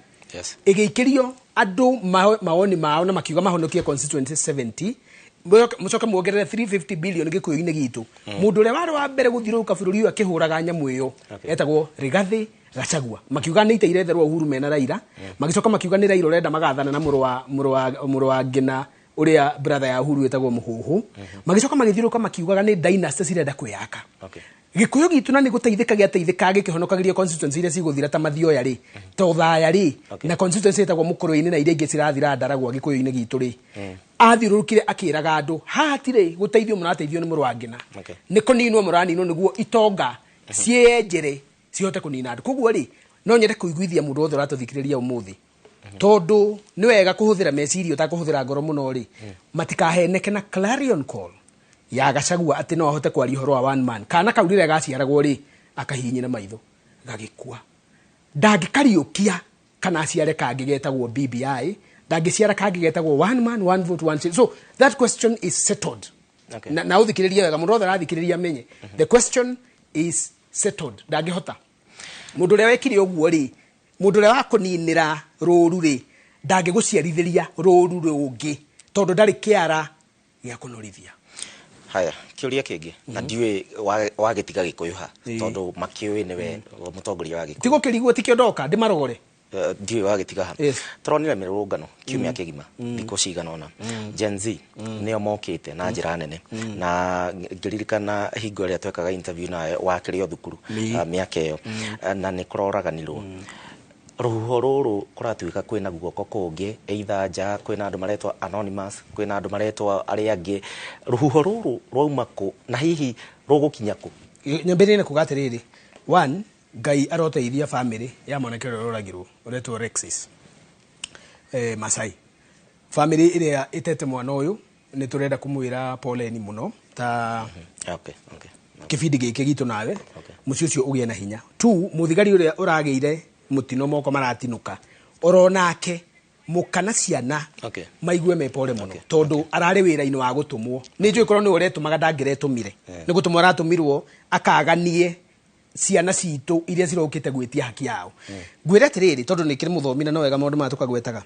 ĩgĩikĩrio andũ maoni mao na makiuga mahonokie constituency 70 mũcoka muongerere 350 billion gĩkũyũ-inĩ gitũ mũndũ ũrĩa warĩ wa mbere gũthiũrũrũka bũrũri ũyũ akĩhũraga nyamũ ĩyo etagwo Rigathĩ Gachagua makiuga nĩ itaire therwo Uhuru mena Raila magicoka makiuga nĩ Raila ũrenda magathana na mũrũ wa Ngina ũrĩa brother ya Uhuru etagwo Mũhuhu magicoka magĩthiũrũrũka makiugaga nĩ dynasty cirenda kwĩyaka gĩkũyũ gitũ na nĩ gũteithĩka gĩkĩhonokagĩrio constituency iria cigũthira ta Mathioya rĩ ta Ũthaya rĩ na constituency etagwo Mũkũrũ-inĩ na iria ingĩ cirathira Ndaragwa gĩkũyũ-inĩ gitũ rĩ athiũrũrũkire akĩraga andũ hatirĩ gũteithio mũrateithio nĩ mũrũ wa Ngina nĩ kũninwo mũraninwo nĩguo itonga cienjere cihote kũnina andũ koguo rĩ no nyende kũiguithia mũndũ wothe ũratũthikĩrĩria ũmũthĩ tondũ nĩ wega kũhũthĩra meciria ũtakũhũthĩra ngoro mũno rĩ matikaheneke na clarion call ya Gachagua atĩ no ahote kwaria ũhoro wa one man kana kau rĩrĩa gaciaragwo rĩ akahinyĩra maitho gagĩkua ndangĩkariũkia kana aciare kangĩ getagwo BBI ndangĩciara kangĩ getagwo one man one vote one shilling so that question is settled na ũthikĩrĩria wega mũndũ wothe arathikĩrĩria amenye the question is settled ndangĩhota mũndũ ũrĩa wekire ũguo rĩ mũndũ ũrĩa wakũninĩra rũũru rĩ ndangĩgũciarithĩria rũũru rũngĩ tondũ ndarĩ kĩara gĩa kũnorithia haya kiuria kingi na ndiwe wagitiga gĩkũyũ tondũ makiũĩ nĩwe mũtongoria wa gĩkũyũ tigo kĩrigwo tikio ndoka ndimarogore ndiwe wagitiga ha tũronire mĩrũrũngano kiumia kĩgima thikũ cigana ũna Gen Z nĩo mokĩte na njĩra nene na ngĩririkana hingo ĩrĩa twekaga interview nawe wakĩrĩ o thukuru mĩaka ĩyo na nĩ kũroraganirwo rũhuho rũrũ kũratuĩka kwĩna guoko kũngĩ either nja kwĩna andũ maretwo anonymous kwĩna andũ maretwo arĩa angĩ rũhuho rũrũ rwauma kũ na hihi rũgũkinya kũ nyambĩrĩire kuga atĩrĩrĩ one Ngai aroteithia family ya mwanake ũrĩa ũragirwo ũretwo Rexis Masai family ĩrĩa ĩtete mwana ũyũ nĩ tũrenda kũmwĩra poleni mũno ta kĩbindi gĩkĩ gitũ nawe mũciĩ ũcio ũgĩe na hinya tu mũthigari ũrĩa ũragĩire mutino moko maratinuka oronake mukana ciana maigue mepore muno tondu arari wira-ini wa gutumwo ni njui korwo ni uretumaga ndangĩretumire ni gutumwo aratumirwo akaganie ciana citu iria cirokite gwitia haki yao ngwire atiriri tondu ni kiri muthomi na no wega maundu matukagwetaga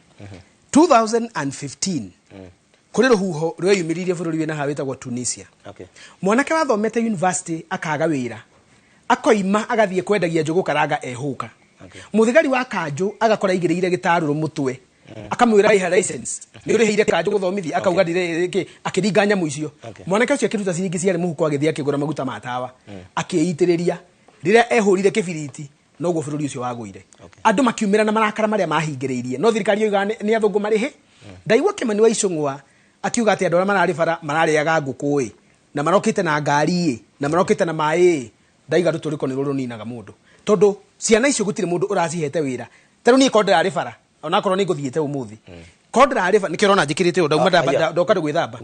2015 kuri ruhuho rweyumiririe bururi wina hawitagwo Tunisia mwanake wathomete university akaga wira akoima agathie kwendagia njugu karanga ehuka muthigari wa kanju agakora igĩrĩire gĩtarũrũ mutwe akamwĩra iha license nĩ ũrĩhĩire kanju gũthomithia akauga ndire akĩringa nyamũ icio mwanake ũcio akĩruta ciringi ciarĩ mũhuko agĩthia akĩgũra maguta ma tawa akĩitĩrĩria rĩrĩa ehũrire kĩbiriti noguo bũrũri ũcio wagũire andũ makiumĩra na marakara marĩa mahingĩrĩirie no thirikari yoiga nĩ athũngũ marĩhe ndaigua Kĩmani wa Icũng'wa akiuga atĩ andũ arĩa mararĩ bara mararĩaga ngũkũ na marokite na ngari na marokite na mai ndaiga ruturiko ni ruru ninaga mundu tondu ciana icio gutire mundu uracihete wira taru ni kodra ari bara ona korwo ni nguthiete umuthi kodra ari bara nikirona njikirite undu uma ndoka gwithamba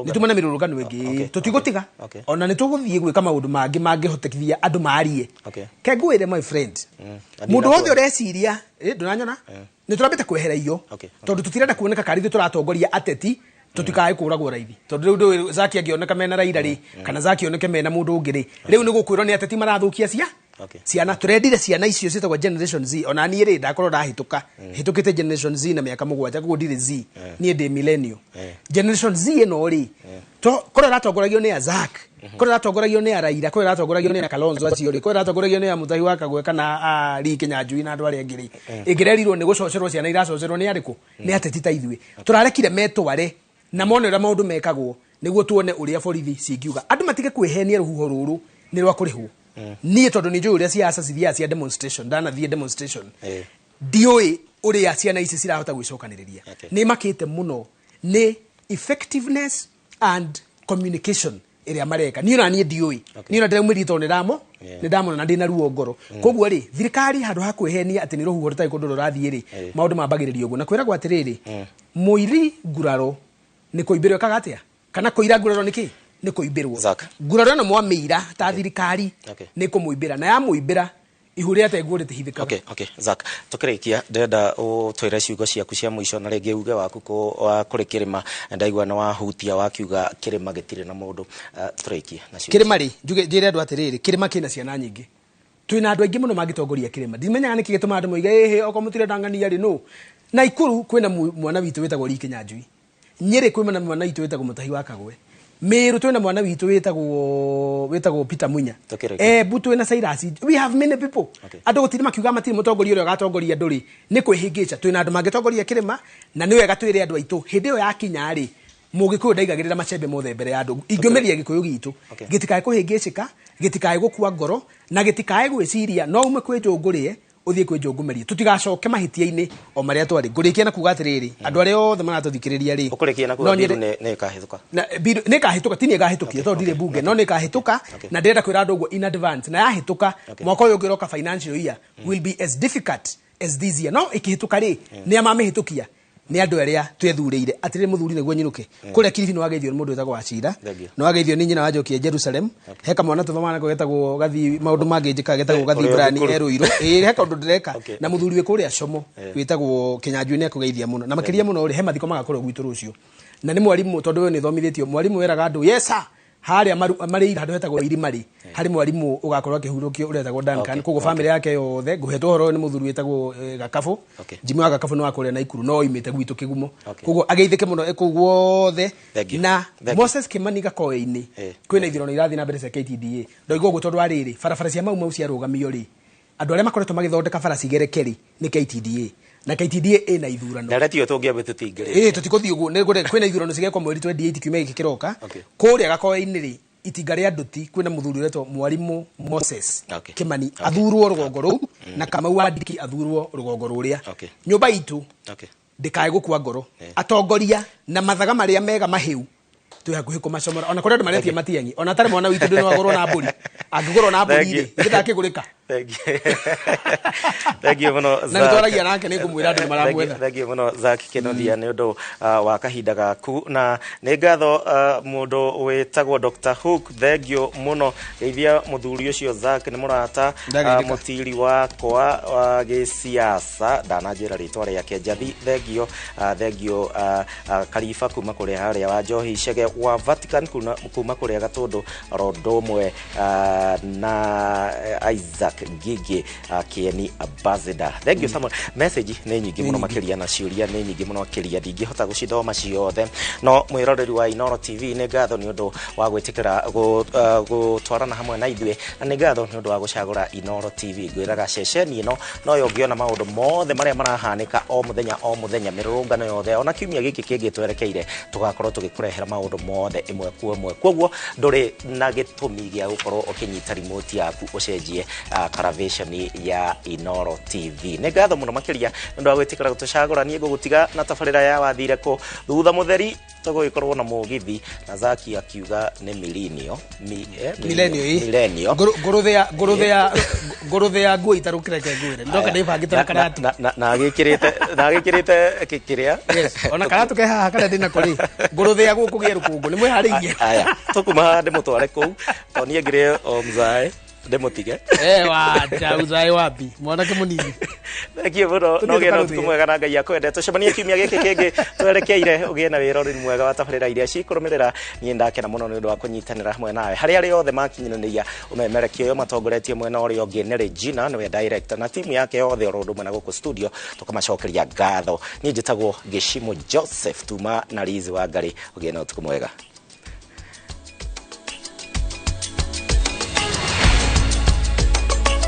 nituma na mirurugano ingi tutigutiga ona nituguthie gwika maundu mangi mangihotekithia andu maarie ke ngwire my friend mundu wothe ureciria ndunanyona niturambite kwehera iyo tondu tutirenda kuoneka karithi turatongoria ateti tutikae kuragwo raithi tondu riu Zaki angioneka mena Raila ri kana Zaki oneke mena mundu ungi ri riu ni gukwirwo ni ateti marathukia ciana turendire ciana icio cietagwo Generation Z ona ni ri ndakorwo ndahituka hitukite Generation Z na miaka 7 kugo ndire Z ni ndi millennial Generation Z ino ri to korwo ratongoragio ni Zak korwo ratongoragio ni Raila korwo ratongoragio ni Kalonzo acio ri korwo ratongoragio ni Mutahi wa Kagwe kana Ri Kinyanjui na andu ari angi ri ingirerirwo ni gucocerwo ciana iracocerwo ni ariku ni ateti ta ithue turarekire metware na mone ura maundu mekagwo niguo tuone uria borithi cingiuga andu matige kwihenia ruhuho ruru ni rwa kurihwo nie tondu ni njui uria siasa cithia cia demonstration ndana thie demonstration dioi uria ciana ici cirahota gwicokaniriria ni makite muno ni effectiveness and communication iria mareka ni ona nie dioi ni ona ndamwiri to ni ndamo na ndina ruo ngoro koguo ri thirikari handu ha kwihenia ati ni ruhuho rutai kundu rurathie ri maundu mambagiririo uguo na kwira gwa atiriri muiri nguraro ni kuimbirwo kagatia kana kuira nguraro niki ni kuimbirwo nguraro no mwamira ta thirikari ni kumuimbira na ya muimbira ihuri ate ngurite hithika Zak tukirikia ndenda utwire ciugo ciaku cia muico na rege uge waku kuri kirima ndaigwa na wahutia wakiuga kirima gitire na mundu turikia na ciugo kirima ri njuge njire andu atiriri kirima kina ciana nyingi twina andu aingi muno magitongoria kirima ndimenyaga niki gituma andu moiga okomutire ndangania ri no na Ikuru kwina mwana witu wetagwo Ri Kinyanjui Nyeri kwina mwana witu wetagwo Mutahi wa Kagwe Meru twina mwana witu wetagwo Peter Munya butu na Cyrus we have many people andu gutiri makiuga matiri mutongoria uria gatongoria nduri ni kwihingica twina andu magitongoria kirima na niwe gatwire andu aitu hindi yo yakinya ri mugikuyu ndaigagirira macembe mothe mbere ya andu ingiomeria gikuyu gitu gitikae kuhingicika gitikae gukua ngoro na gitikae gwiciria no ume kwenjungurie uthie kwenjungumeria tutigacoke mahitia-ini o maria twari ngurikia na kuga atiriri andu aria othe maratuthikiriria ri ukurikia na kuga ne kahituka na ne kahituka tini gahitukia to ndire bunge no ne kahituka na ndenda kwira andu uguo in advance na yahituka mwaka uyu ngiroka financial year will be as difficult as this year no ikihituka ri ni amamihitukia ni andu aria twethurire atire muthuri neguo nyiruke kuria Kilifi no ageithio mundu etagwo Wachira no ageithio ni nyina wa Njoki Jerusalem heka mwana tuthomana getagwo gathi maundu mangi njika getagwo gathi brani eruiro heka undu direka na muthuri we kuria Como wetagwo Kinyanjui ne kugeithia muno na makiria muno ri he mathiko magakorwo gwitu rucio na ni mwarimu tondu we ni thomithitio mwarimu weraga andu yesa haria mari handu hetagwo irimari hari mwarimu ugakorwo akihurukio uretagwo Duncan kogo family yake yothe nguhetwo horo ni muthuri wetagwo Gakabu Jimmy wa Gakabu no akuria na Ikuru no imite gwitu kigumo kogo ageithike muno koguo the na Moses Kimani gakoe-ini kwina ithiro irathi na mbere cia KTDA ndoigo guo tondu ariri barabara cia mau cia rugamio ri andu aria makoretwo magithondeka bara cigerekeri ni KTDA na KTDA ina ithurano ndaretio tungia betutingire tutikuthii uguo ni kwina ithurano cigekwa mweri 28 kiumia giki kiroka kuria gakoe-ini ri itinga ria nduti kwina muthuri wetwo mwarimu Moses Kimani athurwo rugongo ruu na Kamau wa Ndiki athurwo rugongo ruria nyumba itu ndikae gukua ngoro atongoria na mathaga maria mega mahiu twi hakuhi kumacomora ona kore andu maretie matiangi ona tare mwana witu ndino agorwo na mburi angigorwo na mburi ri ngidakigurika Thank you muno na twaragia nake ni kumwira andu maramwetha thank you muno Zak Kenodia ni undu wa kahinda gaku na ni ngatho mundu wetagwo Dr. Hook thank you muno geithia muthuri ucio Zak ni murata mutiri wakwa wa gisiasa ndanajira ritwa riake njathi thank you Khalifa kuma kuria haria wa Njohi Chege wa Vatican kuma kuria Gatundu Rodomwe na Isaac Gigi Kieni Ambassador thank you so much message ni nyingi muno makiria na ciuria ni nyingi muno makiria ndingihota gucithoma ciothe no mwiroreri wa Inoro TV ni ngatho ni undu wa gwitikira gutwarana hamwe na ithue na ni ngatho ni undu wa gucagura Inoro TV ngwiraga ceceni ino no yo ngiona maundu mothe maria marahanika o muthenya mirurungano yothe ona kiumia giki kingi twerekeire tugakorwo tugikurehera maundu mothe imwe kwa imwe koguo nduri na gitumi gia gukorwo ukinyita remote yaku ucenjie karavation ya Inoro TV. Nĩ ngatho mũno makĩria nĩ ũndũ wa gwĩtĩkĩra gũtũcagũra niĩ ngũgũtiga na tabarĩra ya wathire kũ thutha mũtheri tũgũgĩkorwo na mũgithi na Zaki akiuga nĩ milenio ngũrũthĩa nguo itarũkĩreke ngwĩre ndoka ndĩbangĩte na karatu na gĩkĩrĩte kĩrĩa ona karatu ke haha karĩa ndĩna kũrĩ ngũrũthĩa gũkũ gĩa rũkũngũ nĩ mwĩharĩirie aya tũkuma ndĩmũtware kũu to niĩ ngĩrĩ o mzae ndemutige wacha uzai wapi mwanake munini thank you bro no gena utuku mwega na ngai akwende tucemanie kiumia giki kingi twerekeire ugie na wirori mwega wa tabarĩra iria cikurumirira nie ndakena muno ni undu wa kunyitanira hamwe nawe hari ari othe makinyaniria umemerekia uyo matongoretie mwena uri ungi ni Regina niwe director na timu yake yothe orondo mwena guku studio tukamacokeria ngatho nie njitagwo Gishimo Joseph Tuma na Lizi wa Ngari ugie na utuku mwega.